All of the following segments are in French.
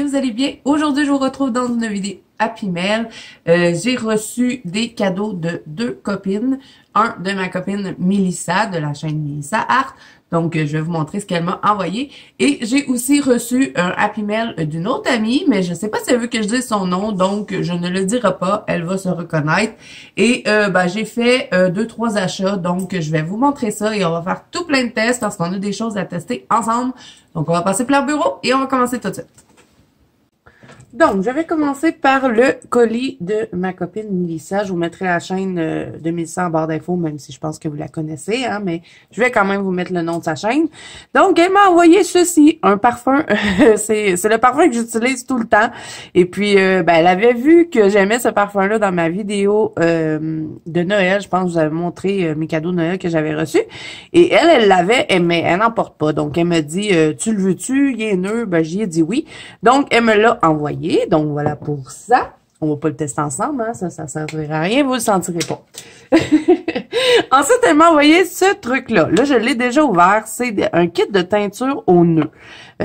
vous allez bien? Aujourd'hui, je vous retrouve dans une vidéo Happy Mail. J'ai reçu des cadeaux de deux copines. Un de ma copine Mélissa, de la chaîne Mélissa Art. Donc, je vais vous montrer ce qu'elle m'a envoyé. Et j'ai aussi reçu un Happy Mail d'une autre amie, mais je ne sais pas si elle veut que je dise son nom, donc je ne le dirai pas. Elle va se reconnaître. Et j'ai fait 2-3 achats, donc je vais vous montrer ça et on va faire tout plein de tests parce qu'on a des choses à tester ensemble. Donc, on va passer plein bureau et on va commencer tout de suite. Donc, je vais commencer par le colis de ma copine Mélissa. Je vous mettrai la chaîne de Mélissa en barre d'infos, même si je pense que vous la connaissez, hein, mais je vais quand même vous mettre le nom de sa chaîne. Donc, elle m'a envoyé ceci, un parfum. c'est le parfum que j'utilise tout le temps. Et puis, elle avait vu que j'aimais ce parfum-là dans ma vidéo de Noël. Je pense que je vous avais montré mes cadeaux de Noël que j'avais reçus. Et elle l'avait, mais elle n'en porte pas. Donc, elle me dit, tu le veux-tu? Il est neuf. Ben, j'y ai dit oui. Donc, elle me l'a envoyé. Donc, voilà pour ça. On va pas le tester ensemble, hein. Ça servira à rien. Vous le sentirez pas. Ensuite, elle m'a envoyé ce truc-là. Là, je l'ai déjà ouvert. C'est un kit de teinture au nœud.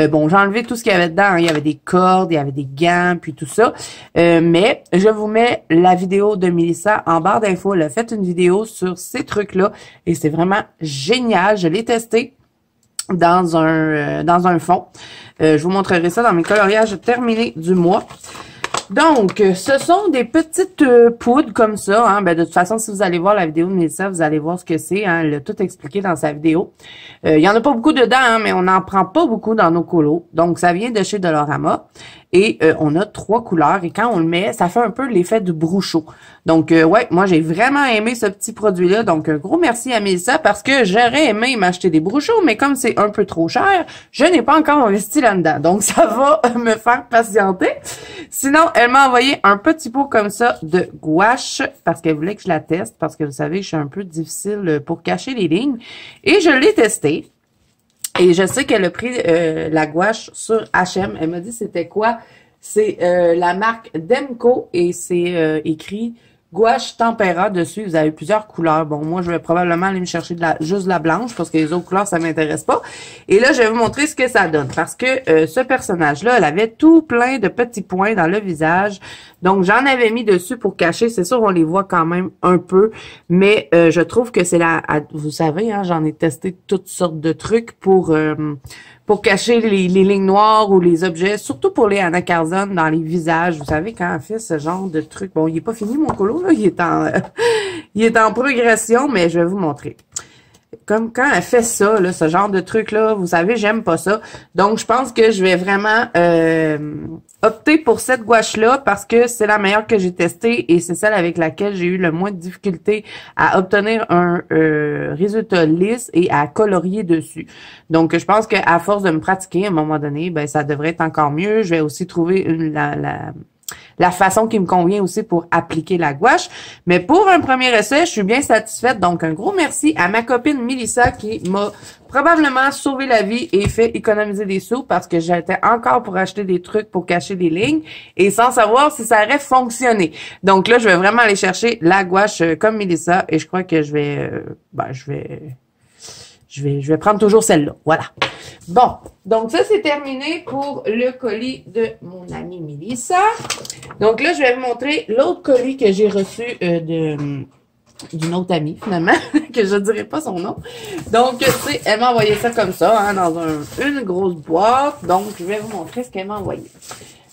Bon, j'ai enlevé tout ce qu'il y avait dedans. Hein. Il y avait des cordes, il y avait des gants, puis tout ça. Mais je vous mets la vidéo de Mélissa en barre d'infos. Elle a fait une vidéo sur ces trucs-là. Et c'est vraiment génial. Je l'ai testé dans un fond. Je vous montrerai ça dans mes coloriages terminés du mois. Donc, ce sont des petites poudres comme ça. Hein. De toute façon, si vous allez voir la vidéo de Mélissa, vous allez voir ce que c'est. Hein. Elle a tout expliqué dans sa vidéo. Il y en a pas beaucoup dedans, hein, mais on n'en prend pas beaucoup dans nos colos. Donc, ça vient de chez Dollarama. Et on a 3 couleurs. Et quand on le met, ça fait un peu l'effet du brouchot. Donc, ouais, moi, j'ai vraiment aimé ce petit produit-là. Donc, un gros merci à Mélissa parce que j'aurais aimé m'acheter des brouchots, mais comme c'est un peu trop cher, je n'ai pas encore investi là-dedans. Donc, ça va me faire patienter. Sinon, elle m'a envoyé un petit pot comme ça de gouache parce qu'elle voulait que je la teste parce que vous savez, je suis un peu difficile pour cacher les lignes. Et je l'ai testé. Et je sais qu'elle a pris la gouache sur H&M. Elle m'a dit c'était quoi? C'est la marque Demco et c'est écrit gouache tempéra dessus. Vous avez plusieurs couleurs. Bon, moi, je vais probablement aller me chercher juste la blanche parce que les autres couleurs, ça m'intéresse pas. Et là, je vais vous montrer ce que ça donne. Parce que ce personnage-là, elle avait tout plein de petits points dans le visage. Donc, j'en avais mis dessus pour cacher. C'est sûr, on les voit quand même un peu. Mais je trouve que c'est vous savez, hein, j'en ai testé toutes sortes de trucs pour cacher les lignes noires ou les objets, surtout pour les Anna Carzon dans les visages. Vous savez, quand elle fait ce genre de truc, bon, il est pas fini mon colo, là, il est en progression, mais je vais vous montrer. Comme quand elle fait ça, là, ce genre de truc-là, vous savez, j'aime pas ça. Donc, je pense que je vais vraiment opter pour cette gouache-là parce que c'est la meilleure que j'ai testée et c'est celle avec laquelle j'ai eu le moins de difficulté à obtenir un résultat lisse et à colorier dessus. Donc, je pense qu'à force de me pratiquer, à un moment donné, ben ça devrait être encore mieux. Je vais aussi trouver la façon qui me convient aussi pour appliquer la gouache. Mais pour un premier essai, je suis bien satisfaite. Donc, un gros merci à ma copine Mélissa qui m'a probablement sauvé la vie et fait économiser des sous parce que j'étais encore pour acheter des trucs pour cacher des lignes et sans savoir si ça aurait fonctionné. Donc là, je vais vraiment aller chercher la gouache comme Mélissa et je crois que je vais prendre toujours celle-là. Voilà. Bon, donc ça, c'est terminé pour le colis de mon amie Mélissa. Donc là, je vais vous montrer l'autre colis que j'ai reçu d'une autre amie, finalement, que je ne dirai pas son nom. Donc, tu sais, elle m'a envoyé ça comme ça, hein, dans une grosse boîte. Donc, je vais vous montrer ce qu'elle m'a envoyé.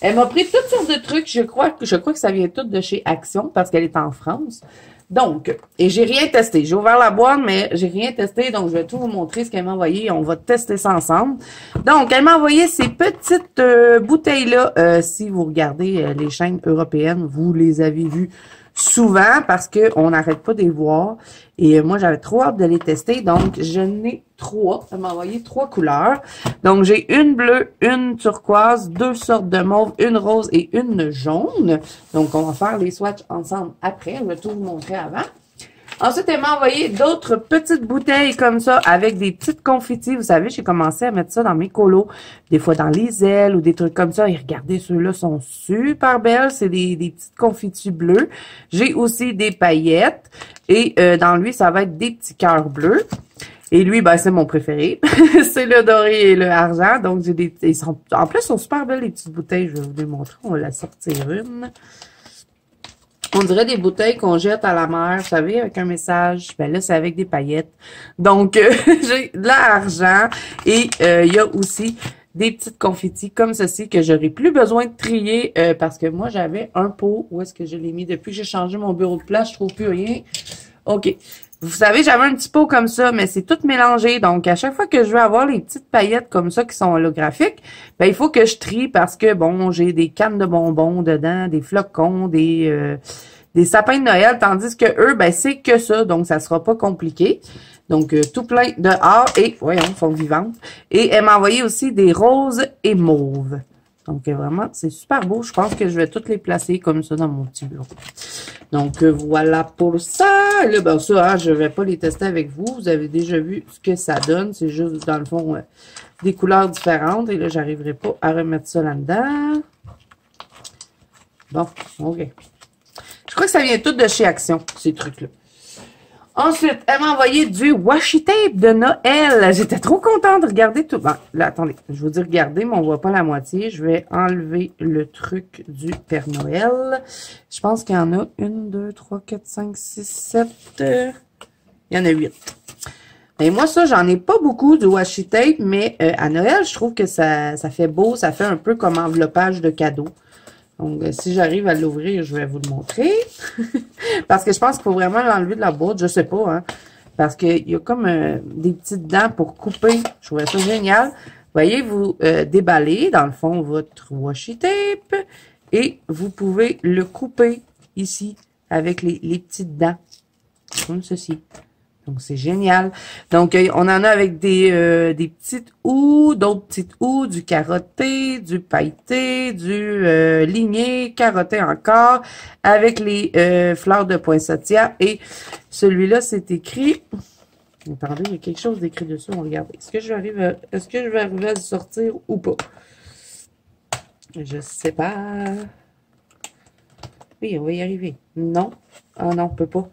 Elle m'a pris toutes sortes de trucs. Je crois que ça vient tout de chez Action parce qu'elle est en France. Donc, et j'ai rien testé. J'ai ouvert la boîte, mais j'ai rien testé. Donc, je vais tout vous montrer ce qu'elle m'a envoyé. On va tester ça ensemble. Donc, elle m'a envoyé ces petites bouteilles-là. Si vous regardez les chaînes européennes, vous les avez vues souvent parce que on n'arrête pas de les voir. Et moi, j'avais trop hâte de les tester. Donc, je n'ai 3. Elle m'a envoyé 3 couleurs. Donc, j'ai une bleue, une turquoise, 2 sortes de mauve, une rose et une jaune. Donc, on va faire les swatchs ensemble après. Je vais tout vous montrer avant. Ensuite, elle m'a envoyé d'autres petites bouteilles comme ça avec des petites confettis. Vous savez, j'ai commencé à mettre ça dans mes colos, des fois dans les ailes ou des trucs comme ça. Et regardez, ceux-là sont super belles. C'est des petites confettis bleues. J'ai aussi des paillettes et dans lui, ça va être des petits cœurs bleus. Et lui, ben, c'est mon préféré. C'est le doré et le argent. Donc, j'ai des, ils sont, en plus, ils sont super belles, les petites bouteilles. Je vais vous les montrer. On va la sortir une. On dirait des bouteilles qu'on jette à la mer, vous savez, avec un message. Ben là, c'est avec des paillettes. Donc, j'ai de l'argent. Et il y a aussi des petites confettis comme ceci que j'aurais plus besoin de trier parce que moi, j'avais un pot. Où est-ce que je l'ai mis? Depuis que j'ai changé mon bureau de place, je trouve plus rien. OK. Vous savez, j'avais un petit pot comme ça, mais c'est tout mélangé. Donc, à chaque fois que je veux avoir les petites paillettes comme ça qui sont holographiques, ben il faut que je trie parce que, bon, j'ai des cannes de bonbons dedans, des flocons, des sapins de Noël, tandis que eux, ben c'est que ça. Donc, ça sera pas compliqué. Donc, tout plein de art et, voyons, sont vivantes. Et elle m'a envoyé aussi des roses et mauves. Donc, vraiment, c'est super beau. Je pense que je vais toutes les placer comme ça dans mon petit bureau. Donc, voilà pour ça. Là, ben ça, hein, je vais pas les tester avec vous. Vous avez déjà vu ce que ça donne. C'est juste, dans le fond, des couleurs différentes. Et là, j'arriverai pas à remettre ça là-dedans. Bon, OK. Je crois que ça vient tout de chez Action, ces trucs-là. Ensuite, elle m'a envoyé du washi tape de Noël. J'étais trop contente de regarder tout. Bon, là, attendez. Je vous dis regarder, mais on voit pas la moitié. Je vais enlever le truc du Père Noël. Je pense qu'il y en a 1, 2, 3, 4, 5, 6, 7. Il y en a 8. Et moi, ça, j'en ai pas beaucoup du washi tape, mais à Noël, je trouve que ça fait beau. Ça fait un peu comme enveloppage de cadeaux. Donc, si j'arrive à l'ouvrir, je vais vous le montrer. Parce que je pense qu'il faut vraiment l'enlever de la boîte. Je sais pas, hein. Parce qu'il y a comme des petites dents pour couper. Je trouvais ça génial. Vous voyez, vous déballez, dans le fond, votre washi tape. Et vous pouvez le couper ici avec les petites dents. Comme ceci. Donc, c'est génial. Donc, on en a avec des petites houes, d'autres petites houes, du carotté, du pailleté, du ligné, carotté encore, avec les fleurs de poinsettia. Et celui-là, c'est écrit... Attendez, il y a quelque chose d'écrit dessus. On regarde. Est-ce que je vais arriver à le sortir ou pas? Je sais pas. Oui, on va y arriver. Non. Ah non, on peut pas.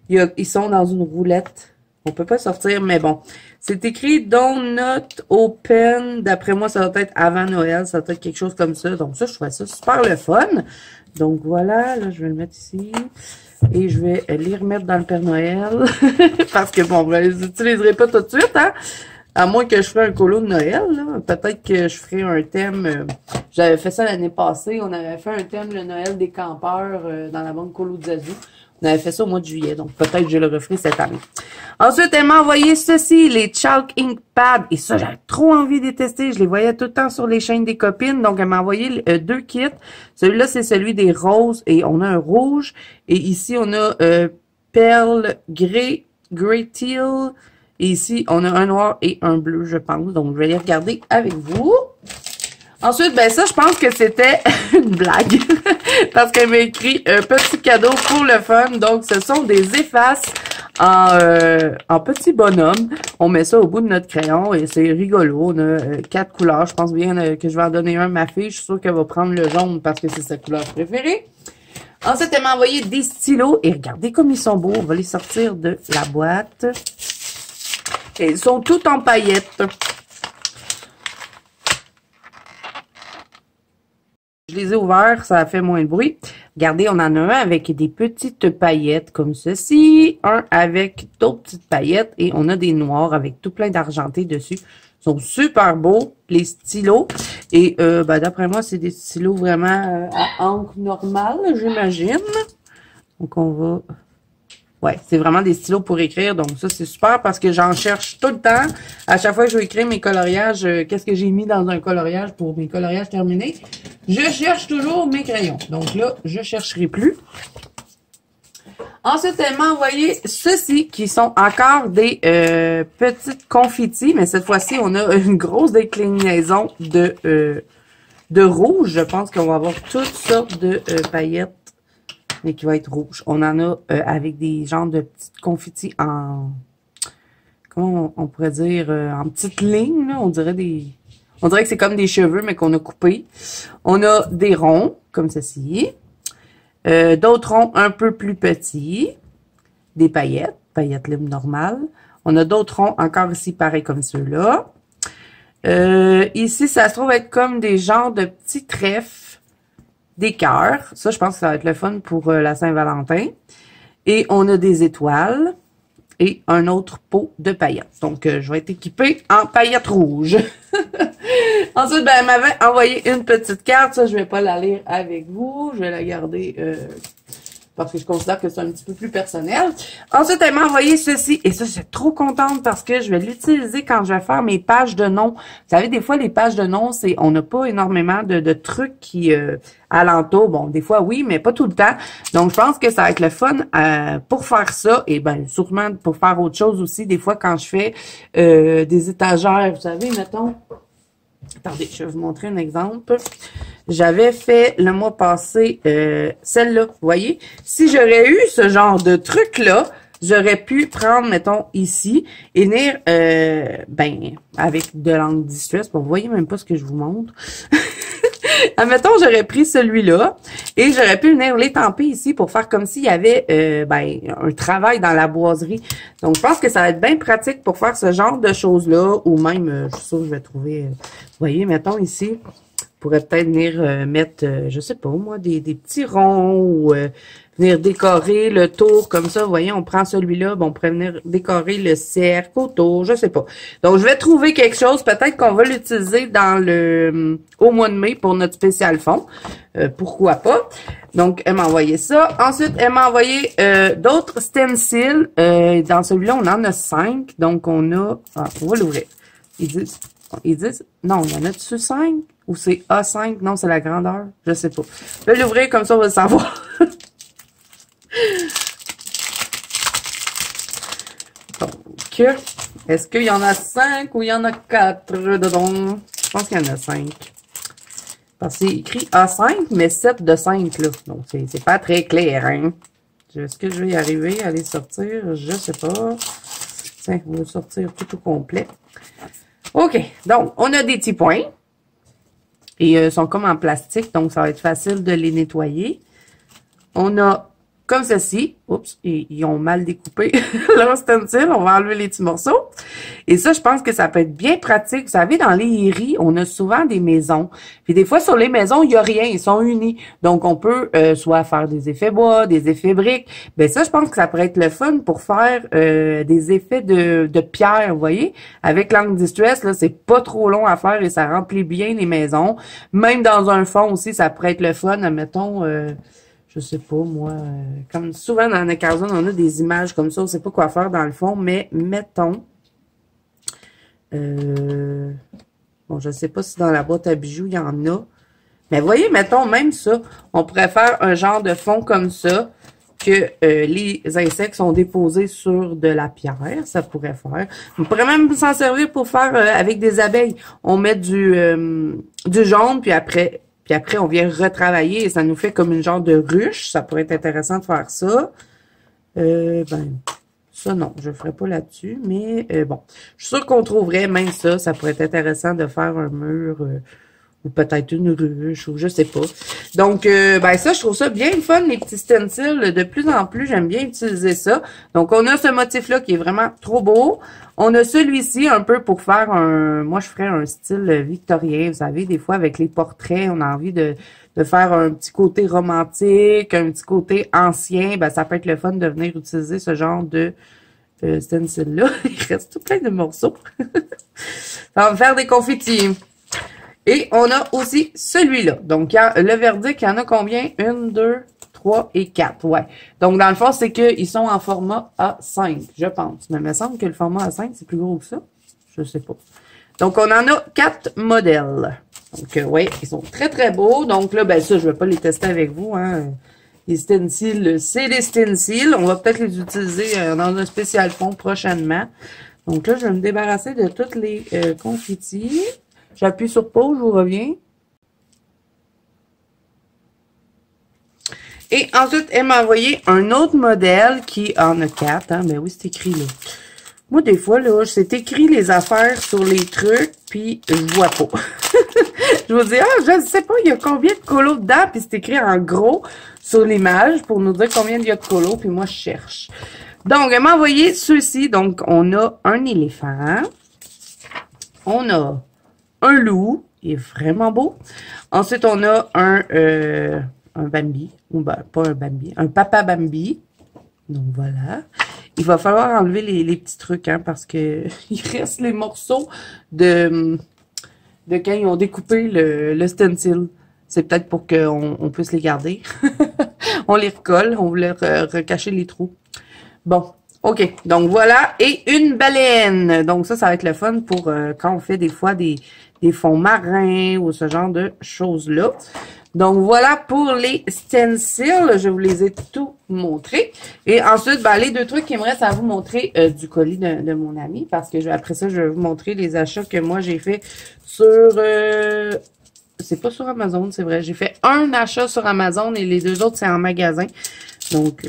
Ils sont dans une roulette. On peut pas sortir, mais bon. C'est écrit « Don't not open ». D'après moi, ça doit être avant Noël. Ça doit être quelque chose comme ça. Donc ça, je trouvais ça super le fun. Donc voilà, là, je vais le mettre ici. Et je vais les remettre dans le Père Noël. Parce que bon, je les utiliserai pas tout de suite, hein. À moins que je ferai un colo de Noël, là. Peut-être que je ferai un thème. J'avais fait ça l'année passée. On avait fait un thème, le Noël des campeurs, dans la banque Colo de Zazou. On avait fait ça au mois de juillet, donc peut-être que je le referai cette année. Ensuite, elle m'a envoyé ceci, les Chalk Ink Pads. Et ça, j'avais trop envie de les tester. Je les voyais tout le temps sur les chaînes des copines. Donc, elle m'a envoyé 2 kits. Celui-là, c'est celui des roses. Et on a un rouge. Et ici, on a perle grey teal. Et ici, on a un noir et un bleu, je pense. Donc, je vais les regarder avec vous. Ensuite, ben ça, je pense que c'était une blague. Parce qu'elle m'a écrit un petit cadeau pour le fun. Donc, ce sont des effaces en petit bonhomme. On met ça au bout de notre crayon et c'est rigolo. On a 4 couleurs. Je pense bien que je vais en donner un à ma fille. Je suis sûre qu'elle va prendre le jaune parce que c'est sa couleur préférée. Ensuite, elle m'a envoyé des stylos. Et regardez comme ils sont beaux. On va les sortir de la boîte. Et ils sont tous en paillettes. Je les ai ouverts, ça a fait moins de bruit. Regardez, on en a un avec des petites paillettes comme ceci, un avec d'autres petites paillettes et on a des noirs avec tout plein d'argenté dessus. Ils sont super beaux, les stylos. Et ben, d'après moi, c'est des stylos vraiment à encre normale, j'imagine. Donc, on va... Ouais, c'est vraiment des stylos pour écrire. Donc, ça, c'est super parce que j'en cherche tout le temps. À chaque fois que je veux écrire mes coloriages, qu'est-ce que j'ai mis dans un coloriage pour mes coloriages terminés? Je cherche toujours mes crayons. Donc là, je chercherai plus. Ensuite, elle m'a envoyé ceux-ci qui sont encore des petites confettis. Mais cette fois-ci, on a une grosse déclinaison de rouge. Je pense qu'on va avoir toutes sortes de paillettes. Mais qui va être rouge. On en a avec des genres de petites confettis en... Comment on pourrait dire? En petites lignes, là. On dirait que c'est comme des cheveux, mais qu'on a coupés. On a des ronds, comme ceci. D'autres ronds un peu plus petits. Des paillettes libres normales. On a d'autres ronds encore ici, pareil comme ceux-là. Ici, ça se trouve être comme des genres de petits trèfles, des cœurs. Ça, je pense que ça va être le fun pour la Saint-Valentin. Et on a des étoiles et un autre pot de paillettes. Donc, je vais être équipée en paillettes rouges. Ensuite, ben, elle m'avait envoyé une petite carte. Ça, je vais pas la lire avec vous. Je vais la garder parce que je considère que c'est un petit peu plus personnel. Ensuite, elle m'a envoyé ceci. Et ça, je suis trop contente parce que je vais l'utiliser quand je vais faire mes pages de noms. Vous savez, des fois, les pages de noms, on n'a pas énormément de trucs qui alentour. Bon, des fois, oui, mais pas tout le temps. Donc, je pense que ça va être le fun pour faire ça. Et ben, sûrement pour faire autre chose aussi. Des fois, quand je fais des étagères, vous savez, mettons... Attendez, je vais vous montrer un exemple. J'avais fait le mois passé celle-là, vous voyez? Si j'aurais eu ce genre de truc-là, j'aurais pu prendre, mettons, ici, et venir, ben, avec de l'angle distress. Bon, vous voyez même pas ce que je vous montre. Admettons, j'aurais pris celui-là et j'aurais pu venir l'étamper ici pour faire comme s'il y avait ben, un travail dans la boiserie. Donc, je pense que ça va être bien pratique pour faire ce genre de choses-là ou même, je suis sûre que je vais trouver, vous voyez, mettons ici, je pourrais peut-être venir mettre, je sais pas moi, des petits ronds ou venir décorer le tour comme ça. Vous voyez, on prend celui-là, bon, on pourrait venir décorer le cercle autour, je sais pas. Donc, je vais trouver quelque chose. Peut-être qu'on va l'utiliser dans au mois de mai pour notre spécial fond. Pourquoi pas? Donc, elle m'a envoyé ça. Ensuite, elle m'a envoyé d'autres stencils. Dans celui-là, on en a 5. Donc, on a... Ah, on va l'ouvrir. Ils disent... Non, il y en a dessus 5? Ou c'est A5? Non, c'est la grandeur. Je sais pas. Je vais l'ouvrir comme ça, on va le savoir. Donc, est-ce qu'il y en a 5 ou il y en a 4 dedans? Je pense qu'il y en a 5. Parce que c'est écrit A5, mais 7 de 5, là. Donc, c'est pas très clair, hein. Est-ce que je vais y arriver à les sortir? Je sais pas. Tiens, on va sortir tout au complet. OK. Donc, on a des petits points. Et ils sont comme en plastique, donc ça va être facile de les nettoyer. On a comme ceci. Oups, ils ont mal découpé leur stencil. On va enlever les petits morceaux. Et ça, je pense que ça peut être bien pratique. Vous savez, dans les airies, on a souvent des maisons. Puis des fois, sur les maisons, il n'y a rien. Ils sont unis. Donc, on peut soit faire des effets bois, des effets briques. Ben ça, je pense que ça pourrait être le fun pour faire des effets de pierre, vous voyez. Avec l'angle distress, là, c'est pas trop long à faire et ça remplit bien les maisons. Même dans un fond aussi, ça pourrait être le fun. Admettons... je sais pas, moi, comme souvent dans la Carzone, on a des images comme ça, on sait pas quoi faire dans le fond, mais mettons, bon, je sais pas si dans la boîte à bijoux, il y en a, mais voyez, mettons, même ça, on pourrait faire un genre de fond comme ça, que les insectes sont déposés sur de la pierre, ça pourrait faire. On pourrait même s'en servir pour faire avec des abeilles. On met du jaune, puis après, on vient retravailler et ça nous fait comme une genre de ruche. Ça pourrait être intéressant de faire ça. Ben, ça, non, je ne ferai pas là-dessus. Mais bon, je suis sûre qu'on trouverait même ça. Ça pourrait être intéressant de faire un mur ou peut-être une ruche ou je sais pas. Donc, ben ça, je trouve ça bien fun, les petits stencils. De plus en plus, j'aime bien utiliser ça. Donc, on a ce motif-là qui est vraiment trop beau. On a celui-ci un peu pour faire moi je ferais un style victorien, vous savez, des fois avec les portraits, on a envie de faire un petit côté romantique, un petit côté ancien, ben ça peut être le fun de venir utiliser ce genre de stencil-là. Il reste tout plein de morceaux. Ça va faire des confettis. Et on a aussi celui-là. Donc, le verdict, il y en a combien? 1, 2, 3 et 4. Ouais. Donc, dans le fond, c'est qu'ils sont en format A5, je pense. Mais il me semble que le format A5, c'est plus gros que ça. Je sais pas. Donc, on en a 4 modèles. Donc, ouais, ils sont très, très beaux. Donc, là, ben ça, je vais pas les tester avec vous, hein. Les stencils, c'est des stencils. On va peut-être les utiliser dans un spécial fond prochainement. Donc, là, je vais me débarrasser de toutes les confettis. J'appuie sur pause, je vous reviens. Et ensuite, elle m'a envoyé un autre modèle qui en a 4. Hein? Ben oui, c'est écrit là. Moi, des fois, là, c'est écrit les affaires sur les trucs, puis je vois pas. Je vous dis, je ne sais pas, il y a combien de colos dedans, puis c'est écrit en gros sur l'image pour nous dire combien il y a de colos, puis moi, je cherche. Donc, elle m'a envoyé ceux-ci. Donc, on a un éléphant. On a un loup. Il est vraiment beau. Ensuite, on a un Bambi. Ou ben, pas un Bambi. Un papa Bambi. Donc, voilà. Il va falloir enlever les petits trucs, hein, parce que il reste les morceaux de quand ils ont découpé le stencil. C'est peut-être pour qu'on puisse les garder. On les recolle. On voulait recacher les trous. Bon, OK. Donc, voilà. Et une baleine. Donc, ça va être le fun pour quand on fait des fois des fonds marins ou ce genre de choses-là. Donc, voilà pour les stencils. Je vous les ai tout montrés. Et ensuite, ben, les deux trucs qui me restent à vous montrer du colis de mon ami. Parce que après ça, je vais vous montrer les achats que moi, j'ai fait sur... c'est pas sur Amazon, c'est vrai. J'ai fait un achat sur Amazon et les deux autres, c'est en magasin. Donc,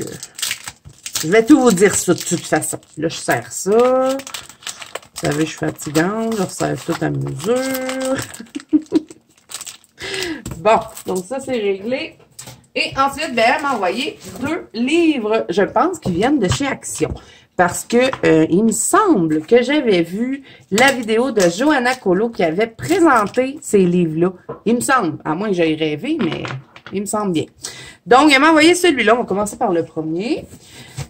je vais tout vous dire ça de toute façon. Là, je serre ça. Vous savez, je suis fatigante. Je resserre tout à mesure. Bon, donc ça, c'est réglé. Et ensuite, ben, elle m'a envoyé 2 livres, je pense, qui viennent de chez Action. Parce que il me semble que j'avais vu la vidéo de Johanna Colo qui avait présenté ces livres-là. Il me semble, à moins que j'aille rêver, mais il me semble bien. Donc, elle m'a envoyé celui-là. On va commencer par le premier.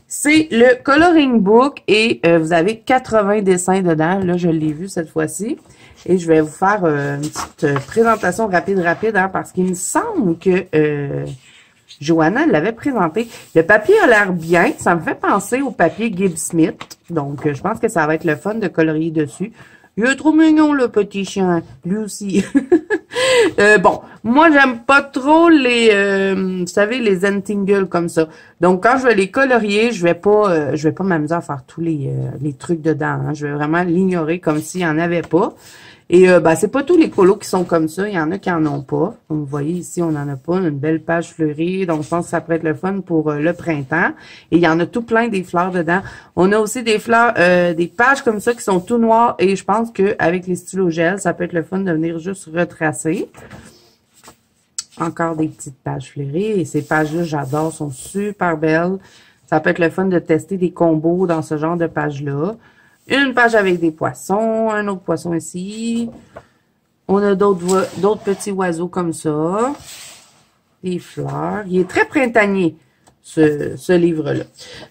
C'est le Coloring Book et vous avez 80 dessins dedans. Là, je l'ai vu cette fois-ci. Et je vais vous faire une petite présentation rapide, hein, parce qu'il me semble que Johanna l'avait présenté. Le papier a l'air bien. Ça me fait penser au papier Gibbs Smith. Donc, je pense que ça va être le fun de colorier dessus. Il est trop mignon, le petit chien. Lui aussi. Bon, moi, j'aime pas trop les, vous savez, les Zentingle comme ça. Donc, quand je vais les colorier, je vais pas m'amuser à faire tous les trucs dedans. Hein. Je vais vraiment l'ignorer comme s'il y en avait pas. Et ben, c'est pas tous les colos qui sont comme ça. Il y en a qui en ont pas. Comme vous voyez ici, on en a pas. Une belle page fleurie. Donc, je pense que ça pourrait être le fun pour le printemps. Et il y en a tout plein des fleurs dedans. On a aussi des fleurs, des pages comme ça qui sont tout noires. Et je pense qu'avec les stylos gel, ça peut être le fun de venir juste retracer. Encore des petites pages fleuries. Et ces pages-là, j'adore. Sont super belles. Ça peut être le fun de tester des combos dans ce genre de pages-là. Une page avec des poissons, un autre poisson ici. On a d'autres petits oiseaux comme ça. Des fleurs. Il est très printanier, ce livre-là.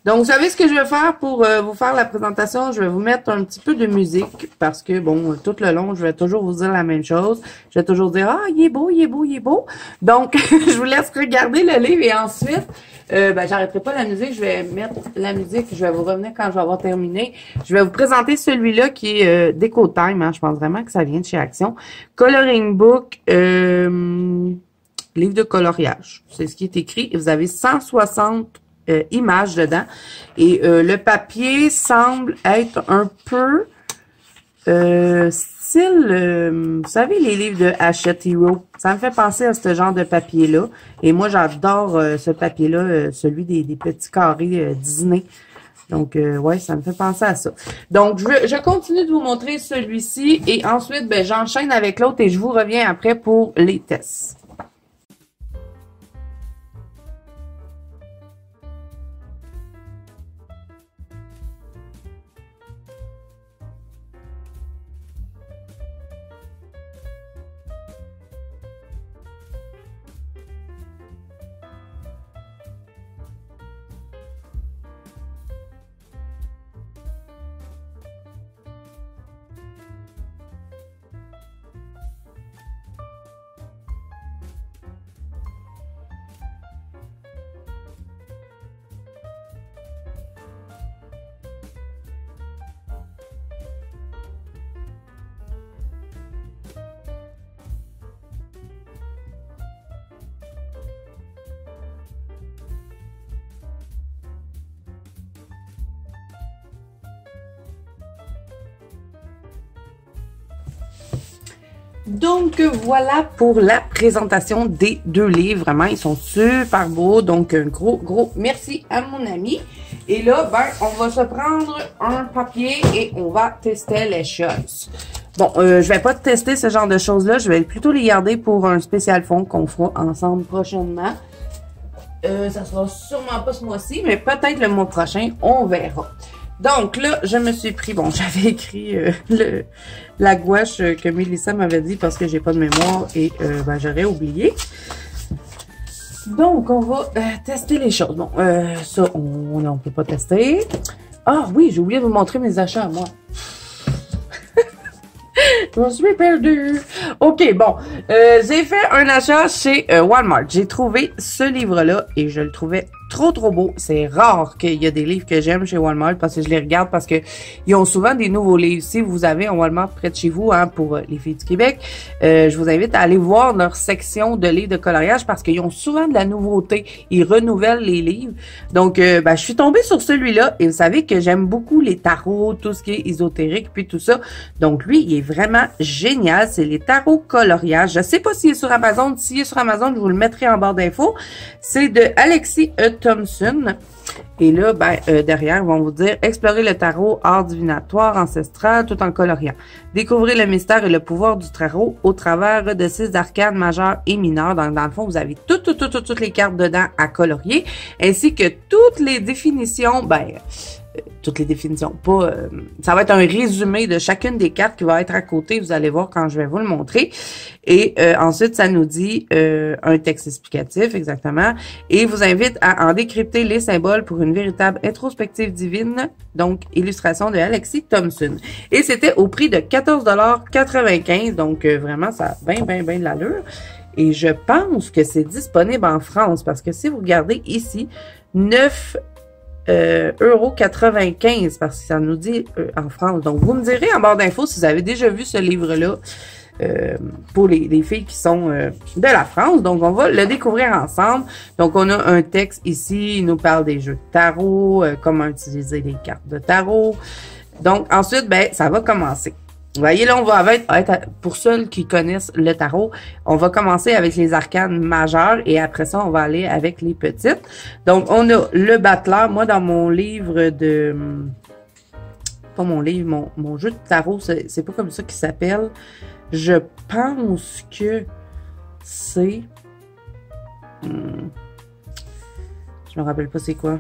Donc, vous savez ce que je vais faire pour vous faire la présentation? Je vais vous mettre un petit peu de musique parce que, bon, tout le long, je vais toujours vous dire la même chose. Je vais toujours dire, ah, il est beau, il est beau, il est beau. Donc, je vous laisse regarder le livre et ensuite... ben, j'arrêterai pas la musique, je vais mettre la musique, je vais vous revenir quand je vais avoir terminé. Je vais vous présenter celui-là qui est Déco Time, hein, je pense vraiment que ça vient de chez Action. Coloring Book, livre de coloriage, c'est ce qui est écrit. Et vous avez 160 images dedans. Et le papier semble être un peu style, vous savez, les livres de Hachette Hero. Ça me fait penser à ce genre de papier-là. Et moi, j'adore ce papier-là, celui des petits carrés Disney. Donc, ouais, ça me fait penser à ça. Donc, je continue de vous montrer celui-ci. Et ensuite, ben, j'enchaîne avec l'autre et je vous reviens après pour les tests. Donc, voilà pour la présentation des 2 livres. Vraiment, ils sont super beaux. Donc, un gros merci à mon ami. Et là, ben, on va se prendre un papier et on va tester les choses. Bon, je vais pas tester ce genre de choses-là. Je vais plutôt les garder pour un spécial fond qu'on fera ensemble prochainement. Ça sera sûrement pas ce mois-ci, mais peut-être le mois prochain, on verra. Donc là, je me suis pris, bon, j'avais écrit la gouache que Mélissa m'avait dit parce que j'ai pas de mémoire et ben, j'aurais oublié. Donc, on va tester les choses. Bon, ça, on peut pas tester. Ah oui, j'ai oublié de vous montrer mes achats à moi. Je me suis perdue. OK, bon. J'ai fait un achat chez Walmart. J'ai trouvé ce livre-là et je le trouvais trop beau. C'est rare qu'il y a des livres que j'aime chez Walmart parce que je les regarde parce que ils ont souvent des nouveaux livres. Si vous avez un Walmart près de chez vous, hein, pour les filles du Québec, je vous invite à aller voir leur section de livres de coloriage parce qu'ils ont souvent de la nouveauté. Ils renouvellent les livres. Donc, ben, je suis tombée sur celui-là et vous savez que j'aime beaucoup les tarots, tout ce qui est ésotérique puis tout ça. Donc, lui, il est vraiment génial. C'est les tarots coloriage. Je sais pas s'il est sur Amazon. S'il est sur Amazon, je vous le mettrai en barre d'infos. C'est de Alexis Thompson. Et là, ben, derrière, ils vont vous dire « Explorer le tarot, art divinatoire, ancestral, tout en coloriant. Découvrez le mystère et le pouvoir du tarot au travers de 6 arcanes majeures et mineures. » Donc, dans le fond, vous avez toutes les cartes dedans à colorier, ainsi que toutes les définitions, ben, toutes les définitions, pas... ça va être un résumé de chacune des cartes qui va être à côté, vous allez voir quand je vais vous le montrer. Et ensuite, ça nous dit un texte explicatif, exactement, et vous invite à en décrypter les symboles pour une véritable introspective divine, donc illustration de Alexis Thompson. Et c'était au prix de 14,95 $, donc vraiment, ça a bien de l'allure. Et je pense que c'est disponible en France, parce que si vous regardez ici, 9,95 €, parce que ça nous dit en France. Donc, vous me direz en barre d'infos si vous avez déjà vu ce livre-là pour les filles qui sont de la France. Donc, on va le découvrir ensemble. Donc, on a un texte ici, il nous parle des jeux de tarot, comment utiliser les cartes de tarot. Donc, ensuite, ben, ça va commencer. Vous voyez, là, on va être, pour ceux qui connaissent le tarot, on va commencer avec les arcanes majeures et après ça, on va aller avec les petites. Donc, on a le battleur. Moi, dans mon livre de... Pas mon livre, mon jeu de tarot, c'est pas comme ça qu'il s'appelle. Je pense que c'est... Je me rappelle pas c'est quoi.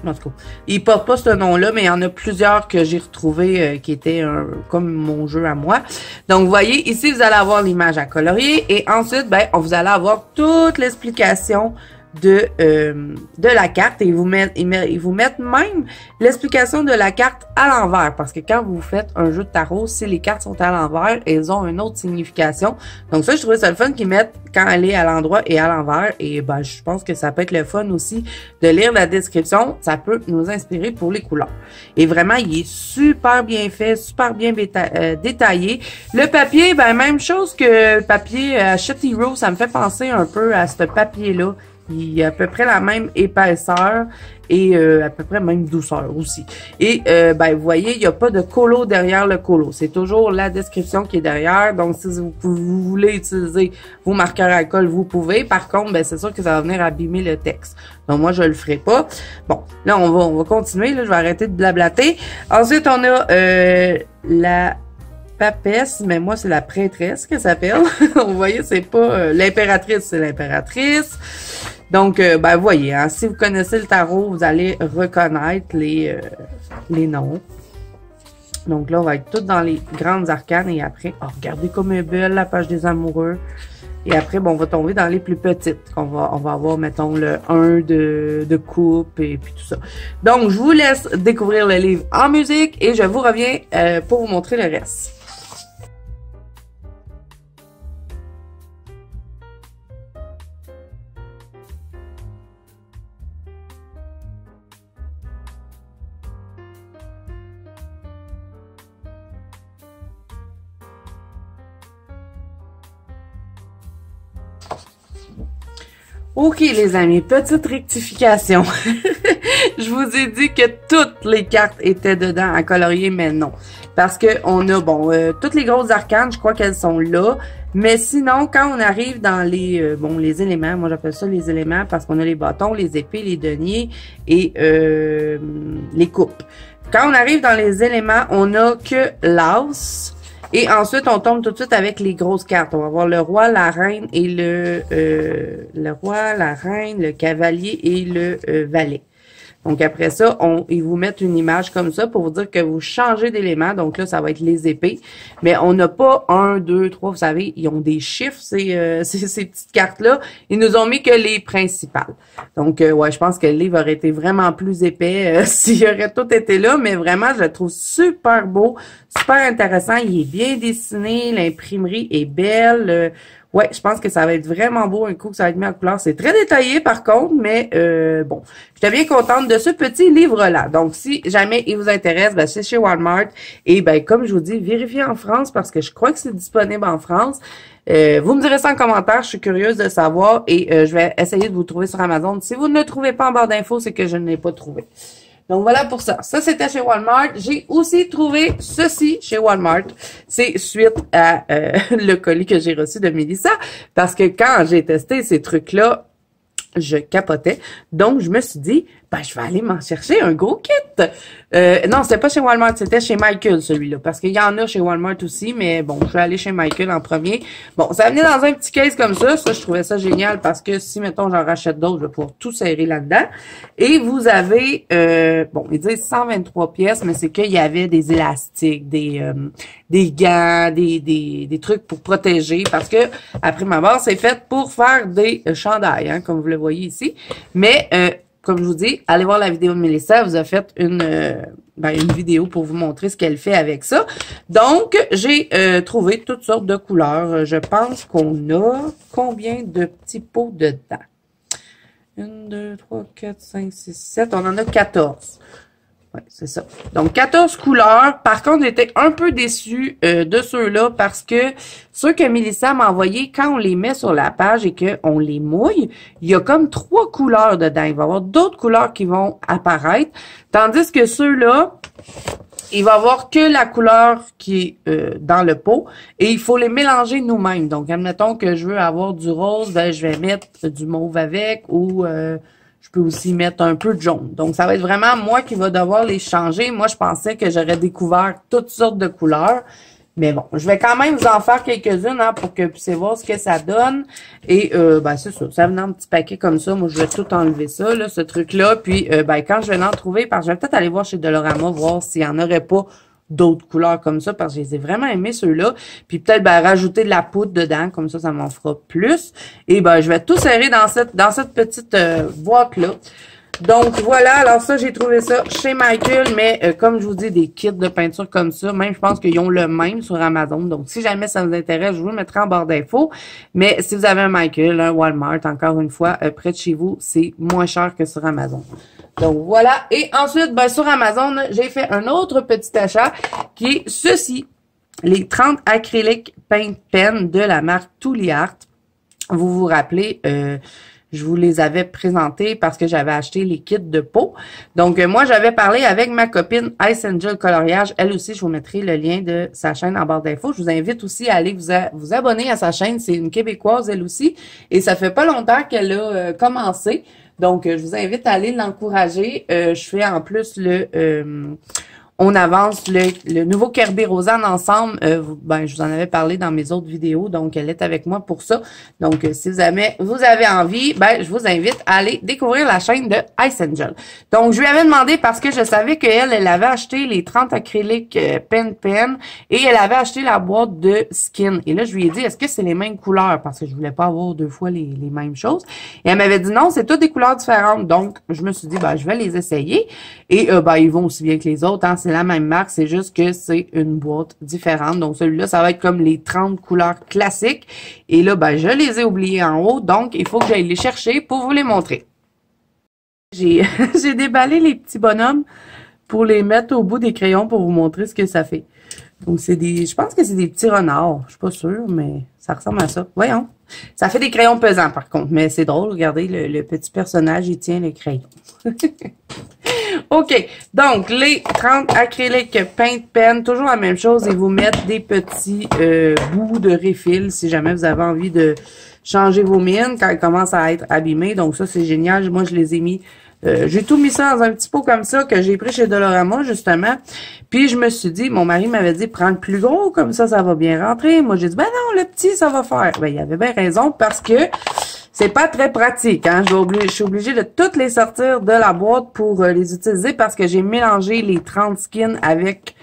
En tout cas, il porte pas ce nom-là, mais il y en a plusieurs que j'ai retrouvés qui étaient comme mon jeu à moi. Donc, vous voyez, ici, vous allez avoir l'image à colorier et ensuite, ben, vous allez avoir toute l'explication de la carte et ils vous mettent même l'explication de la carte à l'envers parce que quand vous faites un jeu de tarot, si les cartes sont à l'envers, elles ont une autre signification. Donc ça, je trouvais ça le fun qu'ils mettent quand elle est à l'endroit et à l'envers et ben je pense que ça peut être le fun aussi de lire la description, ça peut nous inspirer pour les couleurs. Et vraiment, il est super bien fait, super bien détaillé. Le papier, ben même chose que le papier Shut Hero, ça me fait penser un peu à ce papier-là. Il a à peu près la même épaisseur et à peu près même douceur aussi. Et ben vous voyez, il n'y a pas de colo derrière le colo. C'est toujours la description qui est derrière. Donc si vous voulez utiliser vos marqueurs à alcool, vous pouvez. Par contre, ben c'est sûr que ça va venir abîmer le texte. Donc moi, je le ferai pas. Bon, là, on va continuer. Là, je vais arrêter de blablater. Ensuite, on a la papesse, mais moi, c'est la prêtresse qu'elle s'appelle. Vous voyez, c'est pas l'impératrice, c'est l'impératrice. Donc, ben, vous voyez, hein, si vous connaissez le tarot, vous allez reconnaître les noms. Donc là, on va être tous dans les grandes arcanes et après, oh, regardez comme elle est belle, la page des amoureux. Et après, bon, on va tomber dans les plus petites. On va avoir, mettons, le 1 de coupe et puis tout ça. Donc, je vous laisse découvrir le livre en musique et je vous reviens pour vous montrer le reste. OK, les amis, petite rectification. Je vous ai dit que toutes les cartes étaient dedans à colorier, mais non. Parce que on a, bon, toutes les grosses arcanes, je crois qu'elles sont là. Mais sinon, quand on arrive dans les, les éléments, moi j'appelle ça les éléments parce qu'on a les bâtons, les épées, les deniers et les coupes. Quand on arrive dans les éléments, on a que l'as Et ensuite, on tombe tout de suite avec les grosses cartes. On va avoir le roi, la reine et le roi, la reine, le cavalier et le valet. Donc, après ça, ils vous mettent une image comme ça pour vous dire que vous changez d'élément. Donc là, ça va être les épées. Mais on n'a pas 1, 2, 3, vous savez, ils ont des chiffres, ces petites cartes-là. Ils nous ont mis que les principales. Donc, ouais, je pense que le livre aurait été vraiment plus épais s'il aurait tout été là. Mais vraiment, je le trouve super beau, super intéressant. Il est bien dessiné, l'imprimerie est belle. Ouais, je pense que ça va être vraiment beau un coup que ça va être mis en couleur. C'est très détaillé par contre, mais bon, j'étais bien contente de ce petit livre-là. Donc, si jamais il vous intéresse, ben, c'est chez Walmart. Et ben, comme je vous dis, vérifiez en France parce que je crois que c'est disponible en France. Vous me direz ça en commentaire, je suis curieuse de savoir et je vais essayer de vous trouver sur Amazon. Si vous ne le trouvez pas en barre d'infos, c'est que je ne l'ai pas trouvé. Donc, voilà pour ça. Ça, c'était chez Walmart. J'ai aussi trouvé ceci chez Walmart. C'est suite à le colis que j'ai reçu de Mélissa. Parce que quand j'ai testé ces trucs-là, je capotais. Donc, je me suis dit, ben, je vais aller m'en chercher un gros kit. Non, c'était pas chez Walmart, c'était chez Michael, celui-là. Parce qu'il y en a chez Walmart aussi, mais bon, je vais aller chez Michael en premier. Bon, ça venait dans un petit case comme ça. Ça, je trouvais ça génial parce que si, mettons, j'en rachète d'autres, je vais pouvoir tout serrer là-dedans. Et vous avez, bon, ils disent 123 pièces, mais c'est qu'il y avait des élastiques, des gants, des trucs pour protéger. Parce que, après ma barre, c'est fait pour faire des chandails, hein, comme vous le voyez ici. Mais, comme je vous dis, allez voir la vidéo de Mélissa. Elle vous a fait une vidéo pour vous montrer ce qu'elle fait avec ça. Donc, j'ai trouvé toutes sortes de couleurs. Je pense qu'on a combien de petits pots dedans? 1, 2, 3, 4, 5, 6, 7. On en a 14. Oui, c'est ça. Donc, 14 couleurs. Par contre, j'étais un peu déçue de ceux-là parce que ceux que Mélissa m'a envoyés, quand on les met sur la page et qu'on les mouille, il y a comme 3 couleurs dedans. Il va y avoir d'autres couleurs qui vont apparaître. Tandis que ceux-là, il va y avoir que la couleur qui est dans le pot et il faut les mélanger nous-mêmes. Donc, admettons que je veux avoir du rose, ben, je vais mettre du mauve avec ou... je peux aussi mettre un peu de jaune. Donc, ça va être vraiment moi qui va devoir les changer. Moi, je pensais que j'aurais découvert toutes sortes de couleurs. Mais bon, je vais quand même vous en faire quelques-unes hein, pour que vous puissiez voir ce que ça donne. Et, ben, c'est ça. Ça venait en petit paquet comme ça. Moi, je vais tout enlever ça, là, ce truc-là. Puis, ben, quand je vais en trouver, parce que je vais peut-être aller voir chez Dolorama, voir s'il y en aurait pas d'autres couleurs comme ça, parce que je les ai vraiment aimés, ceux-là. Puis peut-être ben, rajouter de la poudre dedans, comme ça m'en fera plus. Et ben je vais tout serrer dans cette petite boîte-là. Donc voilà, alors ça, j'ai trouvé ça chez Michael, mais comme je vous dis, des kits de peinture comme ça, même je pense qu'ils ont le même sur Amazon. Donc si jamais ça vous intéresse, je vous le mettrai en barre d'infos. Mais si vous avez un Michael, un Walmart, encore une fois, près de chez vous, c'est moins cher que sur Amazon. Donc voilà, et ensuite, ben, sur Amazon, j'ai fait un autre petit achat qui est ceci, les 30 acryliques paint pen de la marque Tooly Art. Vous vous rappelez, je vous les avais présentés parce que j'avais acheté les kits de peau. Donc moi, j'avais parlé avec ma copine Ice Angel Coloriage. Elle aussi, je vous mettrai le lien de sa chaîne en barre d'infos. Je vous invite aussi à aller vous abonner à sa chaîne. C'est une Québécoise, elle aussi, et ça fait pas longtemps qu'elle a commencé. Donc, je vous invite à aller l'encourager. Je fais en plus on avance le nouveau Kerby Rosanne ensemble. Ben, je vous en avais parlé dans mes autres vidéos, donc elle est avec moi pour ça. Donc, si jamais vous avez envie, ben, je vous invite à aller découvrir la chaîne de Ice Angel. Donc, je lui avais demandé parce que je savais qu'elle avait acheté les 30 acryliques pen et elle avait acheté la boîte de Skin. Et là, je lui ai dit, est-ce que c'est les mêmes couleurs? Parce que je voulais pas avoir deux fois les mêmes choses. Et elle m'avait dit non, c'est toutes des couleurs différentes. Donc, je me suis dit, ben, je vais les essayer. Et, ben, ils vont aussi bien que les autres, hein. C'est la même marque, c'est juste que c'est une boîte différente. Donc, celui-là, ça va être comme les 30 couleurs classiques. Et là, ben, je les ai oubliés en haut. Donc, il faut que j'aille les chercher pour vous les montrer. J'ai déballé les petits bonhommes pour les mettre au bout des crayons pour vous montrer ce que ça fait. Donc, c'est je pense que c'est des petits renards. Je suis pas sûre, mais ça ressemble à ça. Voyons. Ça fait des crayons pesants, par contre. Mais c'est drôle, regardez, le petit personnage, il tient le crayon. OK. Donc, les 30 acryliques paint pen, toujours la même chose. Ils vous mettent des petits bouts de refill si jamais vous avez envie de, changer vos mines quand elles commencent à être abîmées. Donc ça, c'est génial. Moi, je les ai mis... j'ai tout mis ça dans un petit pot comme ça que j'ai pris chez Dolorama, justement. Puis je me suis dit, mon mari m'avait dit, prends le plus gros, comme ça va bien rentrer. Moi, j'ai dit, ben non, le petit, ça va faire. Ben, il avait bien raison parce que c'est pas très pratique, hein. Je suis obligée de toutes les sortir de la boîte pour les utiliser parce que j'ai mélangé les 30 skins avec,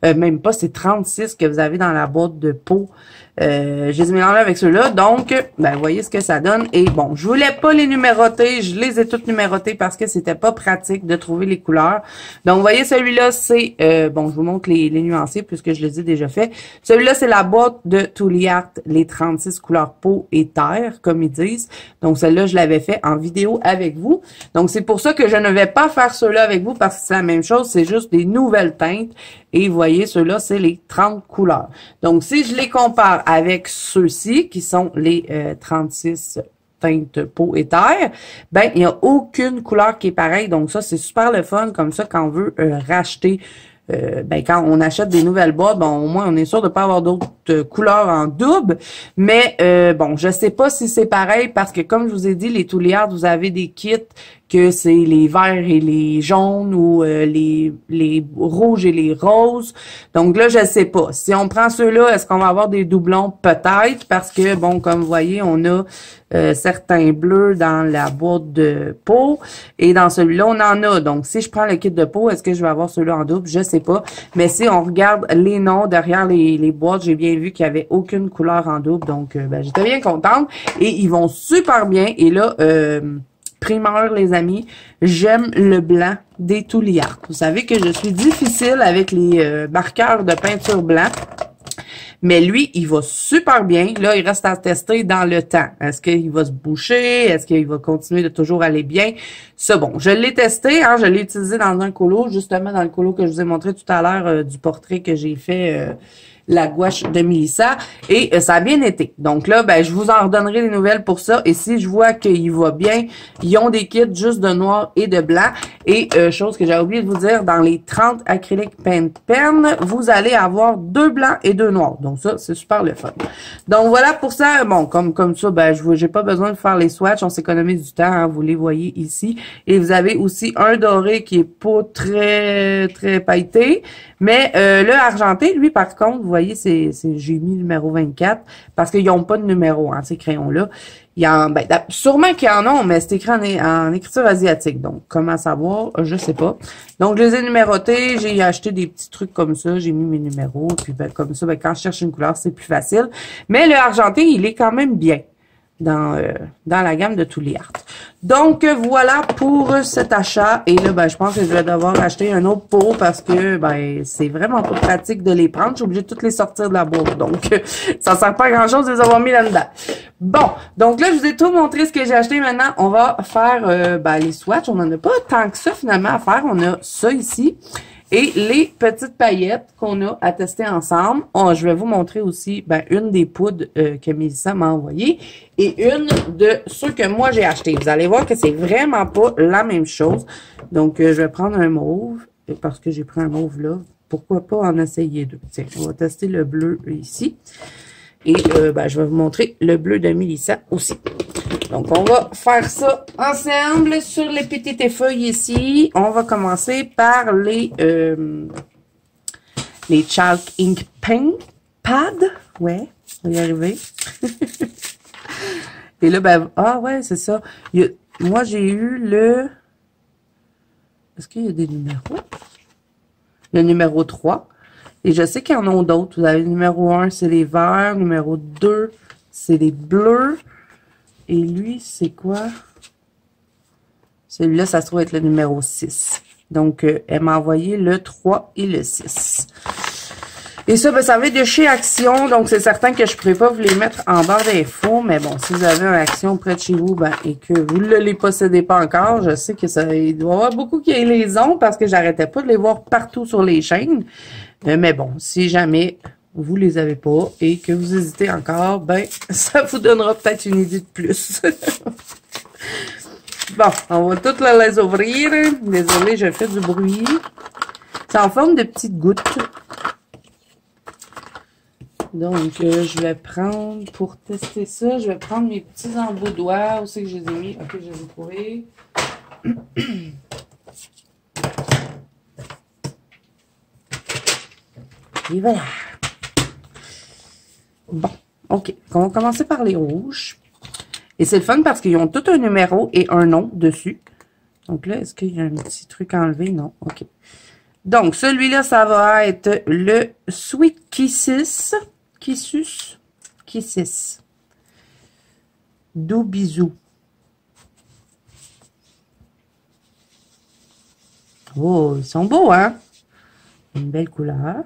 même pas, c'est 36 que vous avez dans la boîte de pot. Je les ai mélangés avec ceux-là, donc, ben, vous voyez ce que ça donne. Et bon, je voulais pas les numéroter, je les ai toutes numérotées parce que c'était pas pratique de trouver les couleurs. Donc, vous voyez, celui-là, c'est, bon, je vous montre les nuancés puisque je les ai déjà fait. Celui-là, c'est la boîte de Tooly Art, les 36 couleurs peau et terre, comme ils disent. Donc, celle-là, je l'avais fait en vidéo avec vous. Donc, c'est pour ça que je ne vais pas faire ceux-là avec vous parce que c'est la même chose, c'est juste des nouvelles teintes. Et vous voyez, ceux-là, c'est les 30 couleurs. Donc, si je les compare avec ceux-ci, qui sont les 36 teintes peau et terre, ben, il n'y a aucune couleur qui est pareille. Donc, ça, c'est super le fun. Comme ça, quand on veut racheter, ben, quand on achète des nouvelles boîtes, bon, au moins, on est sûr de pas avoir d'autres couleurs en double. Mais, bon, je sais pas si c'est pareil parce que, comme je vous ai dit, les Tooly Art, vous avez des kits que c'est les verts et les jaunes ou les rouges et les roses. Donc là, je sais pas. Si on prend ceux-là, est-ce qu'on va avoir des doublons? Peut-être, parce que, bon, comme vous voyez, on a certains bleus dans la boîte de peau et dans celui-là, on en a. Donc, si je prends le kit de peau, est-ce que je vais avoir ceux-là en double? Je sais pas. Mais si on regarde les noms derrière les boîtes, j'ai bien vu qu'il n'y avait aucune couleur en double. Donc, ben, j'étais bien contente. Et ils vont super bien. Et là, primeur, les amis, j'aime le blanc des Tooly Art. Vous savez que je suis difficile avec les marqueurs de peinture blanc. Mais lui, il va super bien. Là, il reste à tester dans le temps. Est-ce qu'il va se boucher? Est-ce qu'il va continuer de toujours aller bien? Ça, bon, je l'ai testé, hein, je l'ai utilisé dans un colo, justement dans le colo que je vous ai montré tout à l'heure du portrait que j'ai fait... la gouache de Mélissa, et ça a bien été. Donc là, ben, je vous en redonnerai des nouvelles pour ça, et si je vois qu'il va bien, ils ont des kits juste de noir et de blanc, et chose que j'ai oublié de vous dire, dans les 30 acryliques paint pen, vous allez avoir 2 blancs et 2 noirs. Donc ça, c'est super le fun. Donc voilà pour ça, bon, comme ça, ben, j'ai pas besoin de faire les swatchs, on s'économise du temps, hein, vous les voyez ici, et vous avez aussi un doré qui est pas très pailleté, mais le argenté, lui, par contre, vous voyez, j'ai mis le numéro 24 parce qu'ils n'ont pas de numéro, hein, ces crayons-là. Ben, sûrement qu'ils en ont, mais c'est écrit en écriture asiatique. Donc, comment savoir? Je sais pas. Donc, je les ai numérotés. J'ai acheté des petits trucs comme ça. J'ai mis mes numéros. Puis, ben, comme ça, ben, quand je cherche une couleur, c'est plus facile. Mais le argenté, il est quand même bien dans la gamme de Tooly Art. Donc, voilà pour cet achat. Et là, ben, je pense que je vais devoir acheter un autre pot parce que, ben, c'est vraiment pas pratique de les prendre. Je suis obligée de toutes les sortir de la boîte. Donc, ça sert pas à grand-chose de les avoir mis là-dedans. Bon, donc là, je vous ai tout montré ce que j'ai acheté. Maintenant, on va faire, ben, les swatchs. On n'en a pas tant que ça, finalement, à faire. On a ça ici. Et les petites paillettes qu'on a à tester ensemble. Je vais vous montrer aussi ben, une des poudres que Mélissa m'a envoyée et une de ceux que moi j'ai acheté. Vous allez voir que c'est vraiment pas la même chose. Donc, je vais prendre un mauve. Et parce que j'ai pris un mauve là, pourquoi pas en essayer deux? Tiens, on va tester le bleu ici. Et ben, je vais vous montrer le bleu de Mélissa aussi. Donc, on va faire ça ensemble sur les petites feuilles ici. On va commencer par les Chalk Ink Paint Pad. Ouais, on va y arriver. Et là, ben, ah ouais, c'est ça. Moi, j'ai eu le... Est-ce qu'il y a des numéros? Le numéro 3. Et je sais qu'il y en a d'autres. Vous avez le numéro 1, c'est les verts. Numéro 2, c'est les bleus. Et lui, c'est quoi? Celui-là, ça se trouve être le numéro 6. Donc, elle m'a envoyé le 3 et le 6. Et ça, ben, ça va être de chez Action. Donc, c'est certain que je ne pourrais pas vous les mettre en barre d'infos. Mais bon, si vous avez un Action près de chez vous, ben, et que vous ne les possédez pas encore, je sais que ça, il doit y avoir beaucoup qui les ont parce que j'arrêtais pas de les voir partout sur les chaînes. Mais bon, si jamais vous les avez pas et que vous hésitez encore, ben, ça vous donnera peut-être une idée de plus. Bon, on va toutes les ouvrir. Désolée, je fais du bruit. C'est en forme de petites gouttes. Donc, je vais prendre, pour tester ça, je vais prendre mes petits embouts de doigts. Où c'est que je les ai mis? Ok, je les ai trouvés. Et voilà. Bon, ok. On va commencer par les rouges. Et c'est le fun parce qu'ils ont tout un numéro et un nom dessus. Donc là, est-ce qu'il y a un petit truc à enlever? Non, ok. Donc, celui-là, ça va être le Sweet Kisses. Kisses. Doux bisous. Oh, ils sont beaux, hein? Une belle couleur.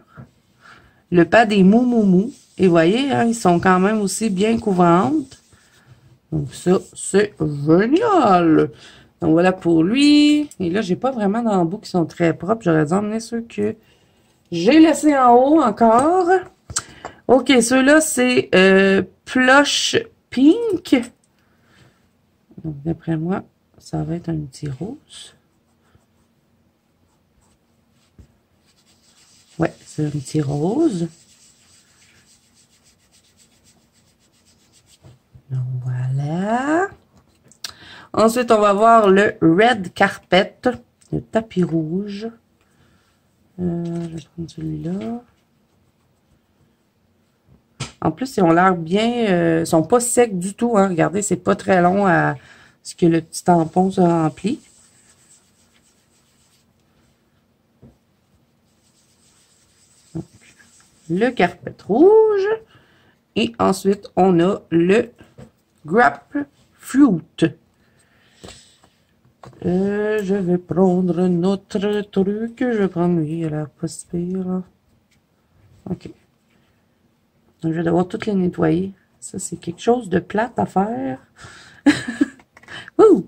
Le pas des mou. Et voyez, hein, ils sont quand même aussi bien couvrantes. Donc ça, c'est génial. Donc voilà pour lui. Et là, j'ai pas vraiment d'embouts qui sont très propres. J'aurais dû emmener ceux que j'ai laissés en haut encore. Ok, ceux-là, c'est Plush Pink. Donc d'après moi, ça va être un petit rose. Ouais, c'est un petit rose. Donc voilà. Ensuite, on va voir le Red Carpet, le tapis rouge. Je vais prendre celui-là. En plus, ils ont l'air bien, ils sont pas secs du tout, hein. Regardez, c'est pas très long à ce que le petit tampon se remplit. Donc, le carpet rouge. Et ensuite, on a le Grapefruit. Je vais prendre notre truc. Je vais prendre lui, il a l'air pas si pire. Ok. Donc, je vais devoir toutes les nettoyer. Ça, c'est quelque chose de plate à faire. Ouh!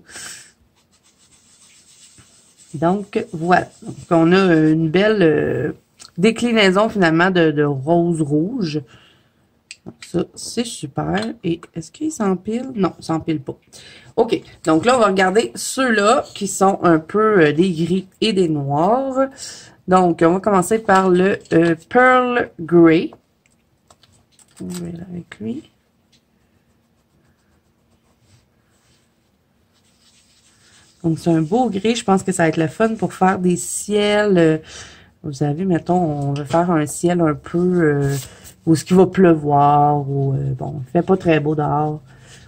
Donc, voilà. Donc, on a une belle déclinaison, finalement, de rose rouge. Donc, ça, c'est super. Et est-ce qu'il s'empile? Non, il s'empile pas. OK. Donc là, on va regarder ceux-là qui sont un peu des gris et des noirs. Donc, on va commencer par le Pearl Grey. On va aller avec lui. Donc, c'est un beau gris. Je pense que ça va être le fun pour faire des ciels. Vous savez, mettons, on veut faire un ciel un peu où est-ce qu'il va pleuvoir. Ou bon, il fait pas très beau dehors.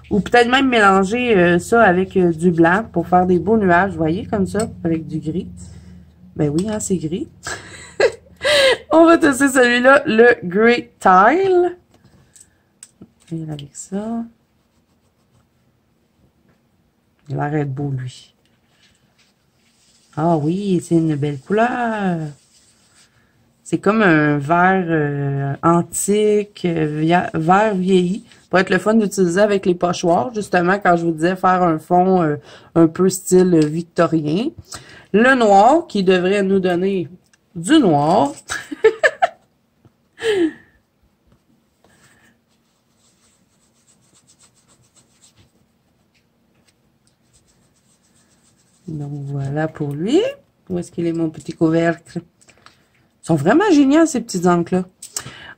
Ou peut-être même mélanger ça avec du blanc pour faire des beaux nuages. Vous voyez, comme ça, avec du gris. Ben oui, hein, c'est gris. On va tester celui-là, le Grey Tile. Et avec ça. Il a l'air d'être beau, lui. Ah oui, c'est une belle couleur. C'est comme un vert antique, vert vieilli. Pour être le fun d'utiliser avec les pochoirs, justement, quand je vous disais faire un fond un peu style victorien. Le noir, qui devrait nous donner du noir. Donc, voilà pour lui. Où est-ce qu'il est, mon petit couvercle? Ils sont vraiment géniaux, ces petites encres-là.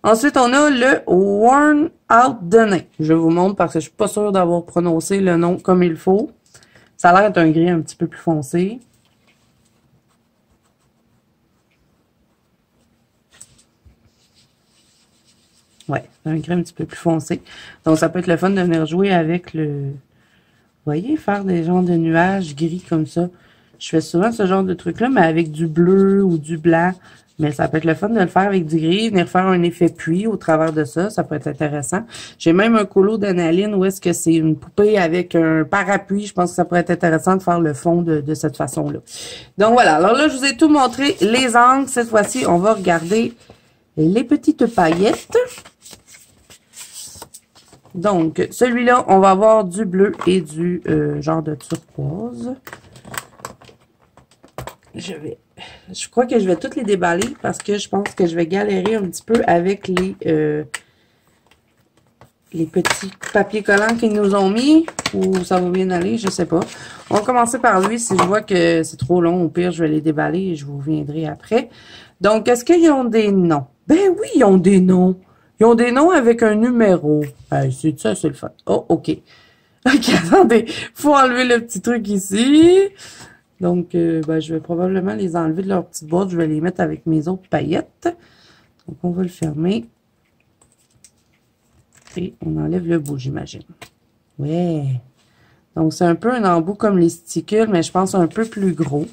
Ensuite, on a le Worn Out Denim. Je vous montre parce que je suis pas sûre d'avoir prononcé le nom comme il faut. Ça a l'air d'être un gris un petit peu plus foncé. Ouais, un gris un petit peu plus foncé. Donc, ça peut être le fun de venir jouer avec le... Vous voyez, faire des genres de nuages gris comme ça. Je fais souvent ce genre de truc-là, mais avec du bleu ou du blanc. Mais ça peut être le fun de le faire avec du gris, venir faire un effet pluie au travers de ça. Ça peut être intéressant. J'ai même un colo d'Analine où est-ce que c'est une poupée avec un parapluie. Je pense que ça pourrait être intéressant de faire le fond de cette façon-là. Donc voilà. Alors là, je vous ai tout montré. Les angles. Cette fois-ci, on va regarder les petites paillettes. Donc, celui-là, on va avoir du bleu et du genre de turquoise. Je crois que je vais toutes les déballer parce que je pense que je vais galérer un petit peu avec les petits papiers collants qu'ils nous ont mis. Ou ça va bien aller, je sais pas. On va commencer par lui. Si je vois que c'est trop long, au pire, je vais les déballer et je vous reviendrai après. Donc, est-ce qu'ils ont des noms? Ben oui, ils ont des noms. Ils ont des noms avec un numéro. C'est ça, c'est le fun. Oh, OK. OK, attendez. Faut enlever le petit truc ici. Donc, je vais probablement les enlever de leur petite boîte. Je vais les mettre avec mes autres paillettes. Donc, on va le fermer. Et on enlève le bout, j'imagine. Ouais. Donc, c'est un peu un embout comme les stickers, mais je pense un peu plus gros.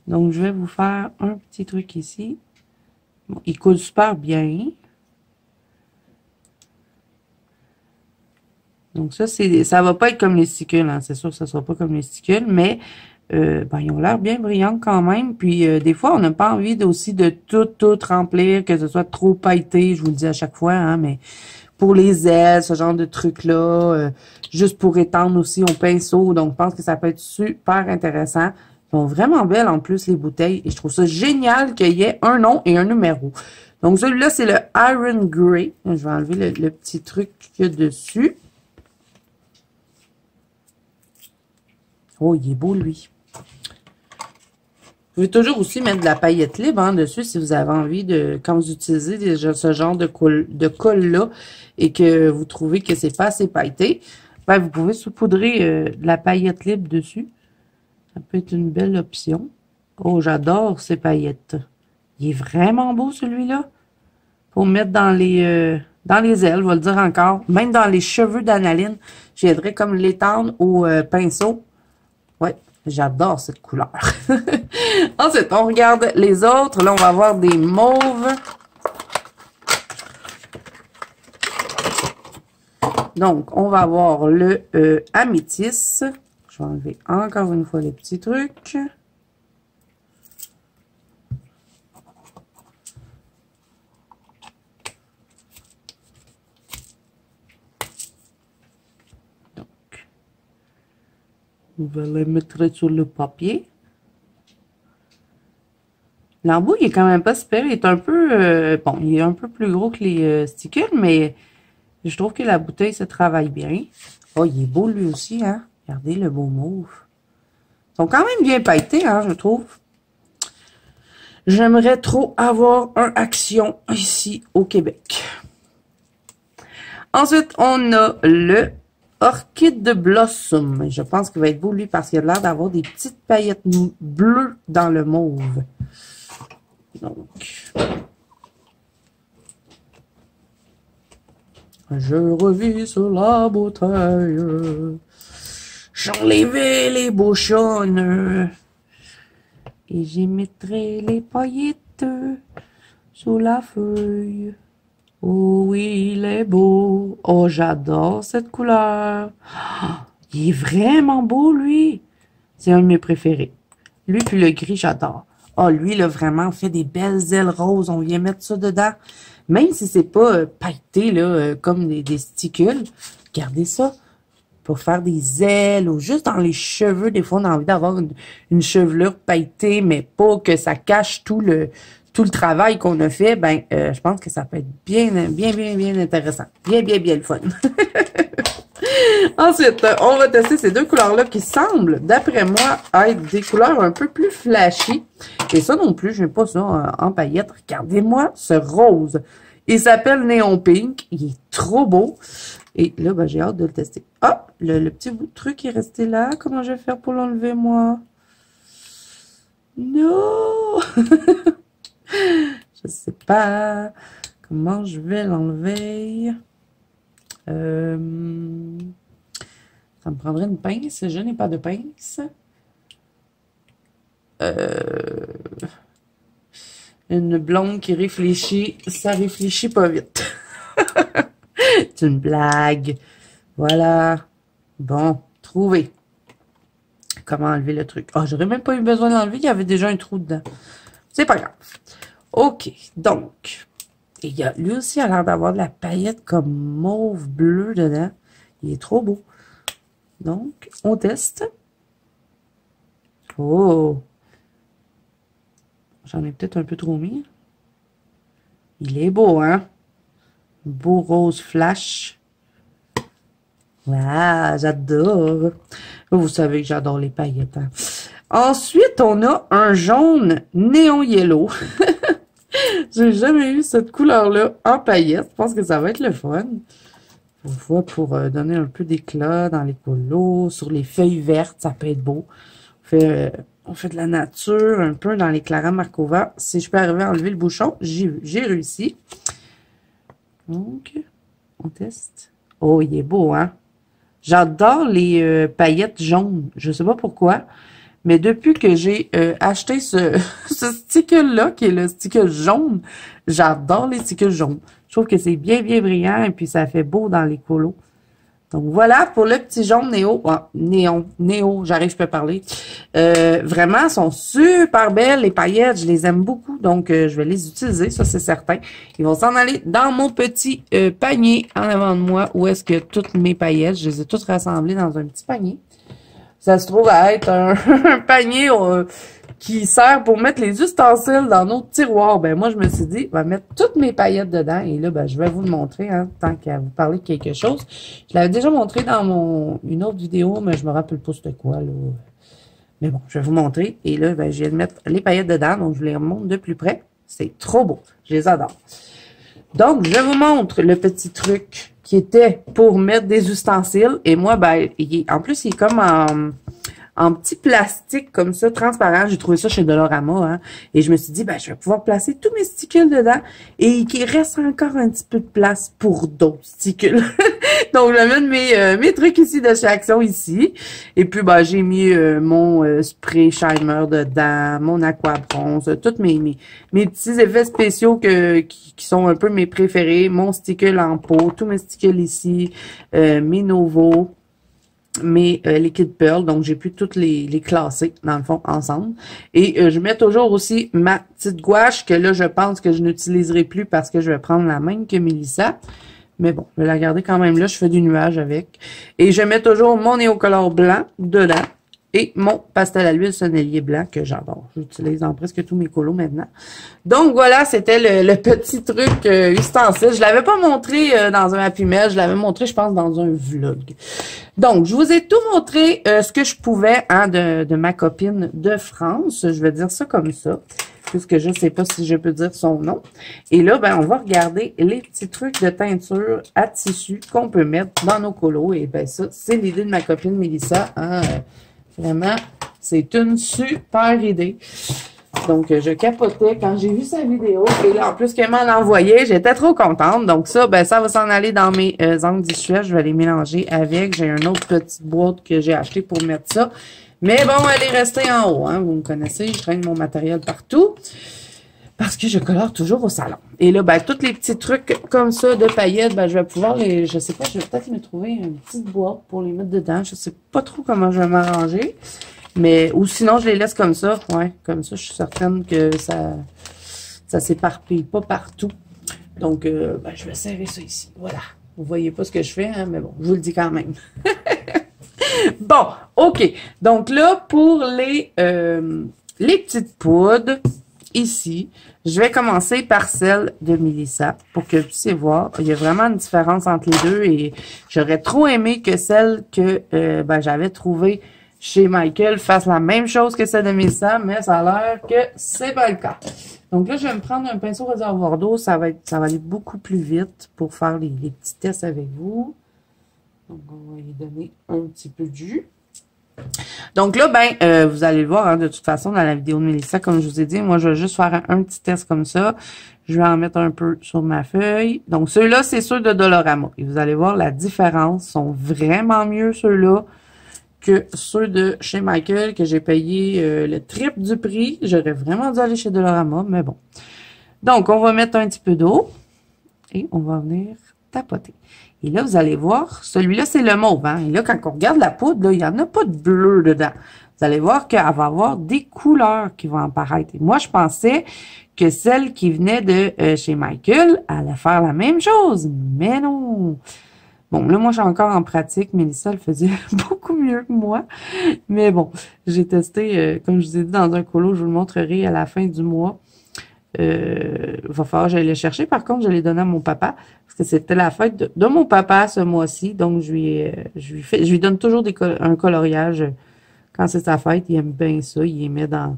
Donc, je vais vous faire un petit truc ici. Bon, il coule super bien. Donc, ça va pas être comme les stickers, hein. C'est sûr que ça sera pas comme les stickers, mais ils ont l'air bien brillants quand même. Puis, des fois, on n'a pas envie aussi de tout remplir, que ce soit trop pailleté, je vous le dis à chaque fois, hein, mais pour les ailes, ce genre de trucs-là, juste pour étendre aussi au pinceau. Donc, je pense que ça peut être super intéressant. Ils sont vraiment belles en plus, les bouteilles. Et je trouve ça génial qu'il y ait un nom et un numéro. Donc, celui-là, c'est le Iron Grey. Je vais enlever le petit truc qu'il y a dessus. Oh, il est beau, lui. Vous pouvez toujours aussi mettre de la paillette libre dessus si vous avez envie de, quand vous utilisez déjà ce genre de colle-là et que vous trouvez que c'est pas assez pailleté, vous pouvez saupoudrer de la paillette libre dessus. Ça peut être une belle option. Oh, j'adore ces paillettes. Il est vraiment beau celui-là. Pour mettre dans les ailes, je vais le dire encore. Même dans les cheveux d'Analine, je viendrais comme l'étendre au pinceau. Ouais. J'adore cette couleur. Ensuite, on regarde les autres. Là, on va avoir des mauves. Donc, on va avoir le améthyste. Je vais enlever encore une fois les petits trucs. On va les mettre sur le papier. L'embout, il est quand même pas super. Il est un peu... il est un peu plus gros que les stickers, mais je trouve que la bouteille se travaille bien. Oh, il est beau lui aussi, hein. Regardez le beau mauve. Ils sont quand même bien pailletés, hein, je trouve. J'aimerais trop avoir un Action ici au Québec. Ensuite, on a le Orchid de Blossom. Je pense qu'il va être beau, lui, parce qu'il a l'air d'avoir des petites paillettes bleues dans le mauve. Donc, je revis sur la bouteille. J'enlèverai les bouchonnes. Et j'y mettrai les paillettes sous la feuille. Oh oui, il est beau. Oh, j'adore cette couleur. Oh, il est vraiment beau, lui. C'est un de mes préférés. Lui, puis le gris, j'adore. Oh, lui, il a vraiment fait des belles ailes roses. On vient mettre ça dedans. Même si c'est pas pailleté, là, comme des stickers. Regardez ça. Pour faire des ailes ou juste dans les cheveux. Des fois, on a envie d'avoir une chevelure pailletée, mais pas que ça cache tout le travail qu'on a fait. Je pense que ça peut être bien intéressant. Bien le fun. Ensuite, on va tester ces deux couleurs-là qui semblent, d'après moi, être des couleurs un peu plus flashy. Et ça non plus, je n'aime pas ça en paillettes. Regardez-moi ce rose. Il s'appelle Néon Pink. Il est trop beau. Et là, j'ai hâte de le tester. Ah, le petit bout de truc est resté là. Comment je vais faire pour l'enlever, moi? Non! Je sais pas comment je vais l'enlever. Ça me prendrait une pince. Je n'ai pas de pince. Une blonde qui réfléchit, ça réfléchit pas vite. C'est une blague. Voilà. Bon, trouvé. Comment enlever le truc? Oh, j'aurais même pas eu besoin d'enlever, il y avait déjà un trou dedans. C'est pas grave. OK, donc. Et lui aussi a l'air d'avoir de la paillette comme mauve bleu dedans. Il est trop beau. Donc, on teste. Oh! J'en ai peut-être un peu trop mis. Il est beau, hein? Beau rose flash. Waouh, j'adore. Vous savez que j'adore les paillettes. Hein? Ensuite, on a un jaune néon yellow. J'ai jamais eu cette couleur-là en paillettes. Je pense que ça va être le fun. On voit pour donner un peu d'éclat dans les colos, sur les feuilles vertes, ça peut être beau. On fait de la nature, un peu dans les Clara Markova. Si je peux arriver à enlever le bouchon, j'ai réussi. Donc, on teste. Oh, il est beau, hein? J'adore les paillettes jaunes. Je sais pas pourquoi. Mais depuis que j'ai acheté ce sticker-là, qui est le sticker jaune, j'adore les stickers jaunes. Je trouve que c'est bien, bien brillant et puis ça fait beau dans les colos. Donc voilà pour le petit jaune néo. Ah, néo, j'arrive, je peux parler. Vraiment, elles sont super belles, les paillettes, je les aime beaucoup. Donc, je vais les utiliser, ça c'est certain. Ils vont s'en aller dans mon petit panier en avant de moi, où est-ce que toutes mes paillettes, je les ai toutes rassemblées dans un petit panier. Ça se trouve à être un, un panier qui sert pour mettre les ustensiles dans nos tiroirs. Ben moi, je me suis dit, je vais mettre toutes mes paillettes dedans. Et là, ben, je vais vous le montrer, hein, tant qu'à vous parler de quelque chose. Je l'avais déjà montré dans une autre vidéo, mais je me rappelle pas c'était quoi, là. Mais bon, je vais vous montrer. Et là, ben, je viens de mettre les paillettes dedans, donc je les remonte de plus près. C'est trop beau. Je les adore. Donc, je vous montre le petit truc qui était pour mettre des ustensiles. Et moi, ben, en plus, il est comme en petit plastique comme ça, transparent. J'ai trouvé ça chez Dollarama, hein. Et je me suis dit, ben, je vais pouvoir placer tous mes stickers dedans. Et qu'il reste encore un petit peu de place pour d'autres stickers. Donc, je vais mettre mes trucs ici de chez Action ici. Et puis, ben, j'ai mis mon spray Shimer dedans, mon aqua bronze, tous mes petits effets spéciaux qui sont un peu mes préférés. Mon sticker en pot, tous mes stickers ici, mes Novo, mes Liquid Pearl. Donc, j'ai pu toutes les classer, dans le fond, ensemble. Et je mets toujours aussi ma petite gouache, que là, je pense que je n'utiliserai plus parce que je vais prendre la même que Mélissa. Mais bon, je vais la garder quand même là. Je fais du nuage avec. Et je mets toujours mon néocolore blanc dedans. Et mon pastel à l'huile sonnelier blanc que j'adore. J'utilise dans presque tous mes colos maintenant. Donc voilà, c'était le petit truc ustensile. Je l'avais pas montré dans un Happy Mail. Je l'avais montré, je pense, dans un vlog. Donc, je vous ai tout montré ce que je pouvais hein, de ma copine de France. Je vais dire ça comme ça. Puisque je ne sais pas si je peux dire son nom. Et là, ben, on va regarder les petits trucs de teinture à tissu qu'on peut mettre dans nos colos. Et ben ça, c'est l'idée de ma copine Mélissa. Hein, vraiment, c'est une super idée. Donc, je capotais quand j'ai vu sa vidéo. Et là, en plus qu'elle m'en envoyait, j'étais trop contente. Donc ça, ben ça va s'en aller dans mes angles dissuets. Je vais les mélanger avec. J'ai une autre petite boîte que j'ai achetée pour mettre ça. Mais bon, elle est restée en haut, hein, vous me connaissez, je traîne mon matériel partout parce que je colore toujours au salon. Et là, ben, tous les petits trucs comme ça de paillettes, ben, je vais pouvoir je sais pas, je vais peut-être me trouver une petite boîte pour les mettre dedans. Je sais pas trop comment je vais m'arranger, mais, ou sinon, je les laisse comme ça, ouais, comme ça, je suis certaine que ça s'éparpille pas partout. Donc, ben, je vais serrer ça ici, voilà. Vous voyez pas ce que je fais, hein, mais bon, je vous le dis quand même. Bon, OK. Donc là, pour les petites poudres, ici, je vais commencer par celle de Mélissa pour que vous puissiez voir. Il y a vraiment une différence entre les deux et j'aurais trop aimé que celle que ben, j'avais trouvée chez Michael fasse la même chose que celle de Mélissa, mais ça a l'air que c'est pas le cas. Donc là, je vais me prendre un pinceau réservoir d'eau. Ça va aller beaucoup plus vite pour faire les petits tests avec vous. Donc, on va y donner un petit peu de jus. Donc là, ben, vous allez le voir, hein, de toute façon, dans la vidéo de Mélissa, comme je vous ai dit, moi, je vais juste faire un petit test comme ça. Je vais en mettre un peu sur ma feuille. Donc, ceux-là, c'est ceux de Dollarama. Et vous allez voir, la différence sont vraiment mieux, ceux-là, que ceux de chez Michael, que j'ai payé le triple du prix. J'aurais vraiment dû aller chez Dollarama, mais bon. Donc, on va mettre un petit peu d'eau et on va venir tapoter. Et là, vous allez voir, celui-là, c'est le mauve. Hein? Et là, quand on regarde la poudre, là, il n'y en a pas de bleu dedans. Vous allez voir qu'elle va avoir des couleurs qui vont apparaître. Et moi, je pensais que celle qui venait de chez Michael allait faire la même chose. Mais non! Bon, là, moi, je suis encore en pratique. Mélissa, elle faisait beaucoup mieux que moi. Mais bon, j'ai testé, comme je vous ai dit, dans un colo. Je vous le montrerai à la fin du mois. Va falloir que j'aille le chercher. Par contre, je l'ai donné à mon papa parce que c'était la fête de mon papa ce mois-ci. Donc, je lui donne toujours un coloriage quand c'est sa fête. Il aime bien ça. Il les met dans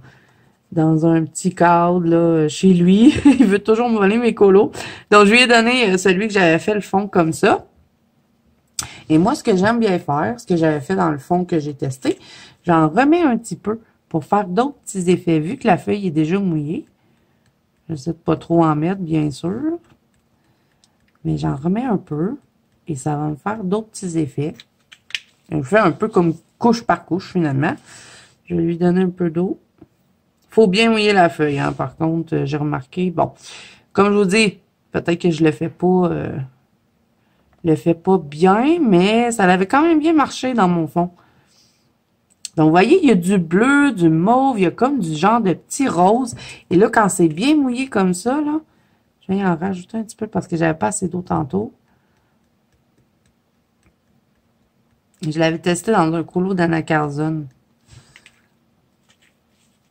dans un petit cadre là, chez lui. Il veut toujours me voler mes colos. Donc, je lui ai donné celui que j'avais fait le fond comme ça. Et moi, ce que j'aime bien faire, ce que j'avais fait dans le fond que j'ai testé, j'en remets un petit peu pour faire d'autres petits effets. Vu que la feuille est déjà mouillée, j'essaie de pas trop en mettre, bien sûr. Mais j'en remets un peu et ça va me faire d'autres petits effets. Je fais un peu comme couche par couche, finalement. Je vais lui donner un peu d'eau. Faut bien mouiller la feuille, hein. Par contre, j'ai remarqué, bon, comme je vous dis, peut-être que je le fais pas bien, mais ça avait quand même bien marché dans mon fond. Donc, vous voyez, il y a du bleu, du mauve, il y a comme du genre de petit rose. Et là, quand c'est bien mouillé comme ça, là, je vais en rajouter un petit peu parce que j'avais pas assez d'eau tantôt. Je l'avais testé dans un couloir d'anacarzone.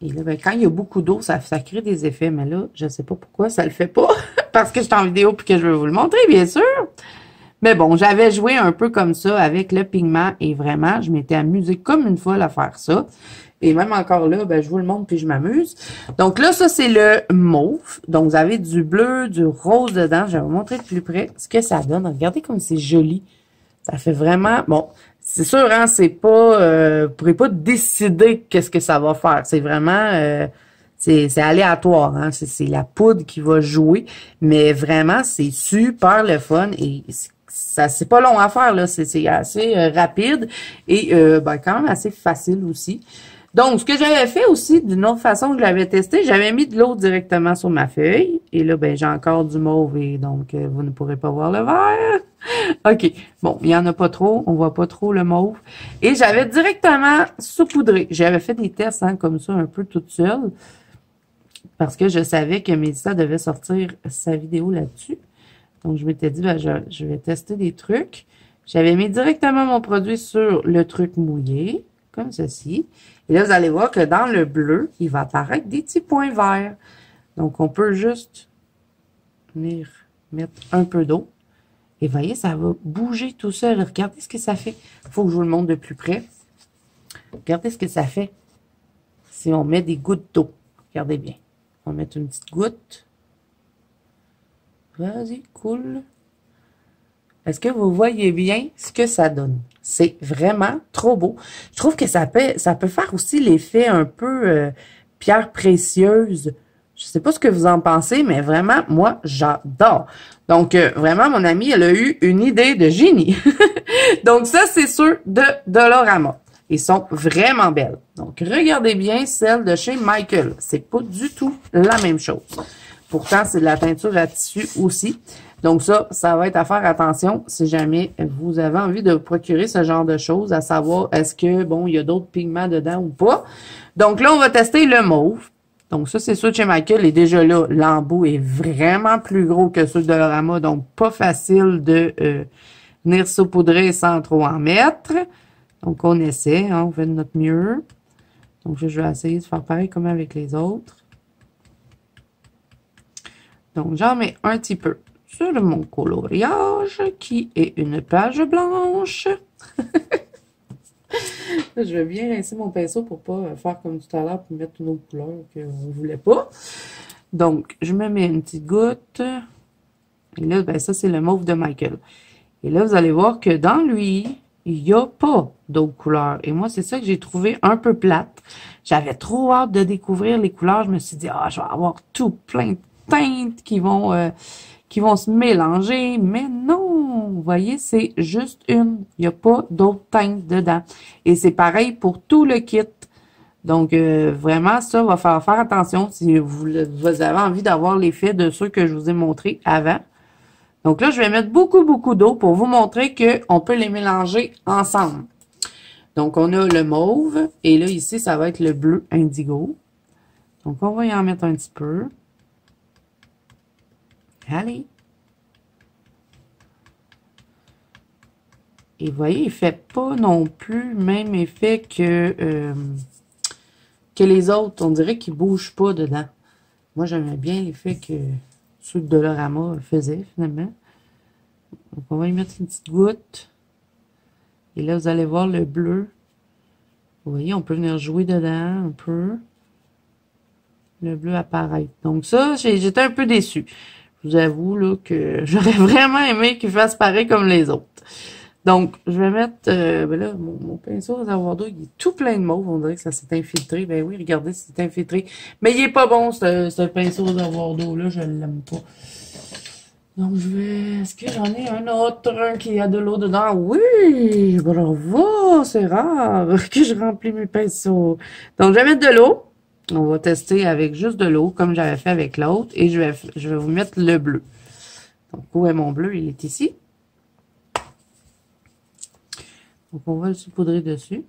Et là, ben, quand il y a beaucoup d'eau, ça crée des effets. Mais là, je sais pas pourquoi ça le fait pas. Parce que je suis en vidéo et que je veux vous le montrer, bien sûr. Mais bon, j'avais joué un peu comme ça avec le pigment. Et vraiment, je m'étais amusée comme une folle à faire ça. Et même encore là, ben, je vous le montre puis je m'amuse. Donc là, ça, c'est le mauve. Donc, vous avez du bleu, du rose dedans. Je vais vous montrer de plus près ce que ça donne. Regardez comme c'est joli. Ça fait vraiment... Bon, c'est sûr, hein, c'est pas... vous pourrez pas décider qu'est-ce que ça va faire. C'est vraiment... c'est aléatoire, hein. C'est la poudre qui va jouer. Mais vraiment, c'est super le fun. Et ça, c'est pas long à faire, là. C'est assez rapide. Et ben, quand même assez facile aussi. Donc, ce que j'avais fait aussi, d'une autre façon que je l'avais testé, j'avais mis de l'eau directement sur ma feuille. Et là, ben, j'ai encore du mauve et donc, vous ne pourrez pas voir le vert. OK. Bon, il n'y en a pas trop. On voit pas trop le mauve. Et j'avais directement saupoudré. J'avais fait des tests, hein, comme ça, un peu toute seule. Parce que je savais que Mélissa devait sortir sa vidéo là-dessus. Donc, je m'étais dit, ben, je vais tester des trucs. J'avais mis directement mon produit sur le truc mouillé, comme ceci. Et là, vous allez voir que dans le bleu, il va apparaître des petits points verts. Donc, on peut juste venir mettre un peu d'eau. Et voyez, ça va bouger tout seul. Regardez ce que ça fait. Il faut que je vous le montre de plus près. Regardez ce que ça fait si on met des gouttes d'eau. Regardez bien. On va mettre une petite goutte. Vas-y, cool. Est-ce que vous voyez bien ce que ça donne? C'est vraiment trop beau. Je trouve que ça peut faire aussi l'effet un peu pierre précieuse. Je sais pas ce que vous en pensez, mais vraiment, moi, j'adore. Donc, vraiment, mon amie, elle a eu une idée de génie. Donc, ça, c'est ceux de Dollarama. Ils sont vraiment belles. Donc, regardez bien celle de chez Michael. C'est pas du tout la même chose. Pourtant, c'est de la teinture à tissu aussi. Donc ça va être à faire attention si jamais vous avez envie de vous procurer ce genre de choses, à savoir est-ce que, bon, il y a d'autres pigments dedans ou pas. Donc là, on va tester le mauve. Donc ça, c'est sûr de chez Michael. Et déjà là, l'embout est vraiment plus gros que ceux de Dollarama. Donc pas facile de venir saupoudrer sans trop en mettre. Donc on essaie, hein, on fait de notre mieux. Donc je vais essayer de faire pareil comme avec les autres. Donc j'en mets un petit peu sur mon coloriage, qui est une page blanche. Je vais bien rincer mon pinceau pour pas faire comme tout à l'heure, pour mettre une autre couleur qu'on ne voulait pas. Donc, je me mets une petite goutte. Et là, ben ça, c'est le mauve de Michael. Et là, vous allez voir que dans lui, il n'y a pas d'autres couleurs. Et moi, c'est ça que j'ai trouvé un peu plate. J'avais trop hâte de découvrir les couleurs. Je me suis dit, ah, je vais avoir tout plein de teintes qui vont se mélanger, mais non, vous voyez, c'est juste une. Il n'y a pas d'autres teintes dedans. Et c'est pareil pour tout le kit. Donc, vraiment, ça va faire attention si vous avez envie d'avoir l'effet de ceux que je vous ai montrés avant. Donc là, je vais mettre beaucoup, beaucoup d'eau pour vous montrer qu'on peut les mélanger ensemble. Donc, on a le mauve, et là, ici, ça va être le bleu indigo. Donc, on va y en mettre un petit peu. Allez. Et vous voyez, il fait pas non plus le même effet que les autres. On dirait qu'il bouge pas dedans. Moi, j'aimais bien l'effet que ceux de Dollarama faisaient, finalement. Donc, on va y mettre une petite goutte. Et là, vous allez voir le bleu. Vous voyez, on peut venir jouer dedans un peu. le bleu apparaître. Donc ça, j'étais un peu déçue. Je vous avoue là que j'aurais vraiment aimé qu'il fasse pareil comme les autres. Donc, je vais mettre, ben là, mon pinceau réservoir d'eau, il est tout plein de mauve. On dirait que ça s'est infiltré. Ben oui, regardez, c'est infiltré. Mais il est pas bon, ce pinceau réservoir d'eau-là. Je l'aime pas. Donc, est-ce que j'en ai un autre qui a de l'eau dedans? Oui! Bravo! C'est rare que je remplis mes pinceaux. Donc, je vais mettre de l'eau. On va tester avec juste de l'eau, comme j'avais fait avec l'autre. Et je vais vous mettre le bleu. Donc, où est mon bleu? Il est ici. Donc, on va le saupoudrer dessus.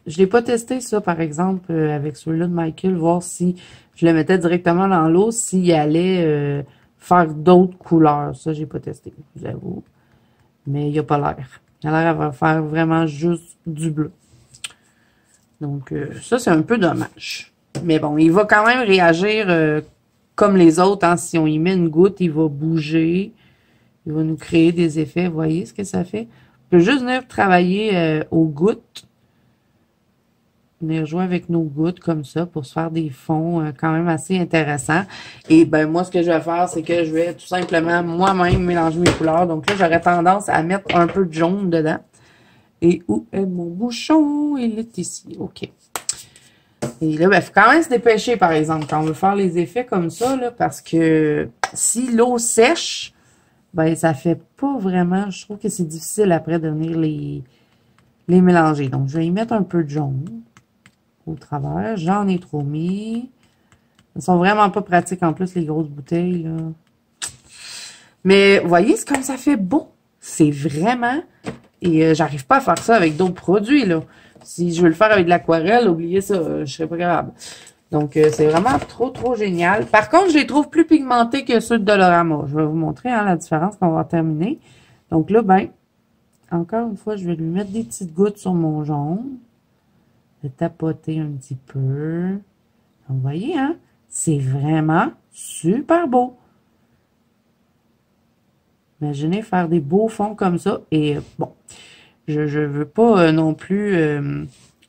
Je l'ai pas testé, ça, par exemple, avec celui-là de Michael, voir si je le mettais directement dans l'eau, s'il allait faire d'autres couleurs. Ça, j'ai pas testé, je vous avoue. Mais il a pas l'air. Il a l'air à faire vraiment juste du bleu. Donc, ça, c'est un peu dommage. Mais bon, il va quand même réagir comme les autres. Hein. Si on y met une goutte, il va bouger. Il va nous créer des effets. Vous voyez ce que ça fait? On peut juste venir travailler aux gouttes. Venir jouer avec nos gouttes comme ça pour se faire des fonds quand même assez intéressants. Et ben moi, ce que je vais faire, c'est que je vais tout simplement moi-même mélanger mes couleurs. Donc là, j'aurais tendance à mettre un peu de jaune dedans. Et où est mon bouchon? Il est ici. OK. Et là, ben, faut quand même se dépêcher, par exemple, quand on veut faire les effets comme ça, là, parce que si l'eau sèche, ben, ça fait pas vraiment, je trouve que c'est difficile après de venir les mélanger. Donc, je vais y mettre un peu de jaune au travers. J'en ai trop mis. Elles sont vraiment pas pratiques en plus, les grosses bouteilles, là. Mais, vous voyez, c'est comme ça fait beau. C'est vraiment... Et j'arrive pas à faire ça avec d'autres produits, là. Si je veux le faire avec de l'aquarelle, oubliez ça, je serais pas capable. Donc, c'est vraiment trop, trop génial. Par contre, je les trouve plus pigmentés que ceux de Dolorama. Je vais vous montrer hein, la différence quand on va terminer. Donc là, ben, encore une fois, je vais lui mettre des petites gouttes sur mon jaune. Je vais tapoter un petit peu. Donc, vous voyez, hein? C'est vraiment super beau. Imaginez faire des beaux fonds comme ça. Et bon, je veux pas non plus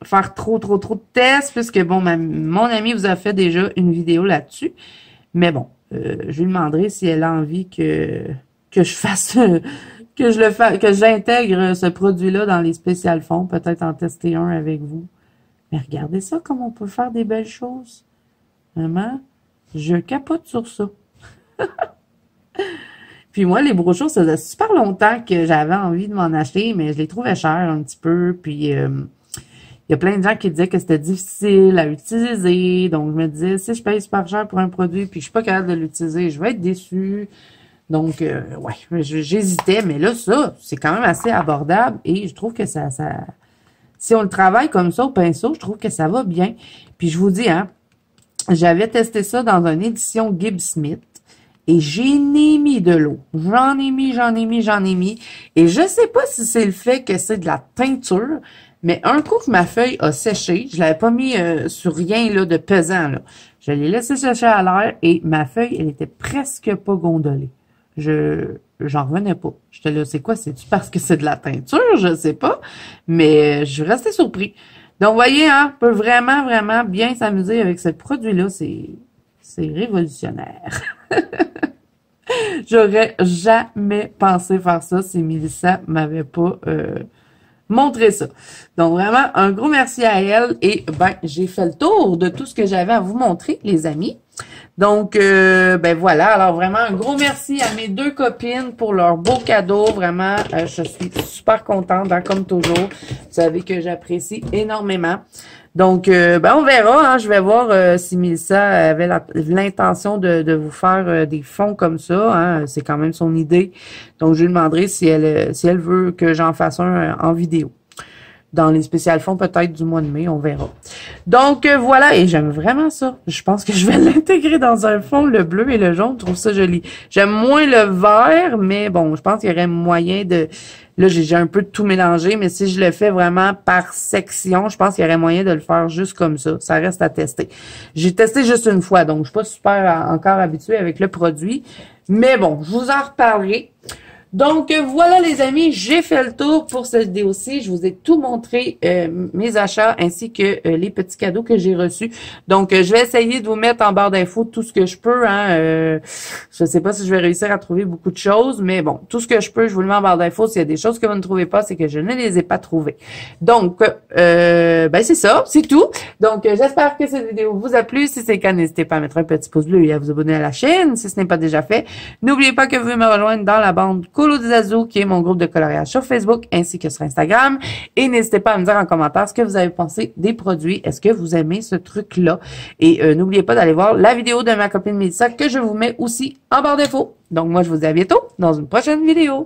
faire trop de tests, puisque bon, mon amie vous a fait déjà une vidéo là-dessus. Mais bon, je lui demanderai si elle a envie que je fasse, que j'intègre ce produit-là dans les spéciales fonds, peut-être en tester un avec vous. Mais regardez ça, comme on peut faire des belles choses. Vraiment, je capote sur ça. Puis moi, les brochures, ça faisait super longtemps que j'avais envie de m'en acheter, mais je les trouvais chers un petit peu. Puis il y a plein de gens qui disaient que c'était difficile à utiliser. Donc je me disais, si je paye super cher pour un produit puis que je suis pas capable de l'utiliser, je vais être déçue. Donc ouais, j'hésitais, mais là, ça, c'est quand même assez abordable et je trouve que ça si on le travaille comme ça au pinceau, je trouve que ça va bien. Puis je vous dis, hein, j'avais testé ça dans une édition Gibbs Smith. Et j'ai mis de l'eau. J'en ai mis. Et je sais pas si c'est le fait que c'est de la teinture, mais un coup que ma feuille a séché, je l'avais pas mis sur rien là de pesant. Là. Je l'ai laissé sécher à l'air et ma feuille, elle était presque pas gondolée. J'en revenais pas. J'étais là, c'est quoi? C'est-tu parce que c'est de la teinture? Je sais pas. Mais je restais surpris. Donc, vous voyez, hein, on peut vraiment, vraiment bien s'amuser avec ce produit-là. C'est révolutionnaire. J'aurais jamais pensé faire ça si Mélissa m'avait pas montré ça. Donc vraiment, un gros merci à elle. Et ben, j'ai fait le tour de tout ce que j'avais à vous montrer, les amis. Donc, ben voilà. Alors vraiment, un gros merci à mes deux copines pour leur beau cadeau. Vraiment, je suis super contente, hein, comme toujours. Vous savez que j'apprécie énormément. Donc, ben on verra. Hein, je vais voir si Mélissa avait l'intention de vous faire des fonds comme ça. Hein, c'est quand même son idée. Donc, je lui demanderai si elle veut que j'en fasse un en vidéo. Dans les spéciales fonds, peut-être du mois de mai, on verra. Donc, voilà. Et j'aime vraiment ça. Je pense que je vais l'intégrer dans un fond, le bleu et le jaune. Je trouve ça joli. J'aime moins le vert, mais bon, je pense qu'il y aurait moyen de... Là, j'ai un peu de tout mélangé, mais si je le fais vraiment par section, je pense qu'il y aurait moyen de le faire juste comme ça. Ça reste à tester. J'ai testé juste une fois, donc je suis pas super encore habituée avec le produit. Mais bon, je vous en reparlerai. Donc, voilà les amis, j'ai fait le tour pour cette vidéo-ci. Je vous ai tout montré, mes achats ainsi que les petits cadeaux que j'ai reçus. Donc, je vais essayer de vous mettre en barre d'infos tout ce que je peux. Hein, je sais pas si je vais réussir à trouver beaucoup de choses, mais bon, tout ce que je peux, je vous le mets en barre d'infos. S'il y a des choses que vous ne trouvez pas, c'est que je ne les ai pas trouvées. Donc, ben c'est ça, c'est tout. Donc, j'espère que cette vidéo vous a plu. Si c'est le cas, n'hésitez pas à mettre un petit pouce bleu et à vous abonner à la chaîne si ce n'est pas déjà fait. N'oubliez pas que vous pouvez me rejoindre dans la bande Colo des Azous, qui est mon groupe de coloriage sur Facebook ainsi que sur Instagram. Et n'hésitez pas à me dire en commentaire ce que vous avez pensé des produits. Est-ce que vous aimez ce truc-là? Et n'oubliez pas d'aller voir la vidéo de ma copine Mélissa que je vous mets aussi en barre d'infos. Donc moi, je vous dis à bientôt dans une prochaine vidéo.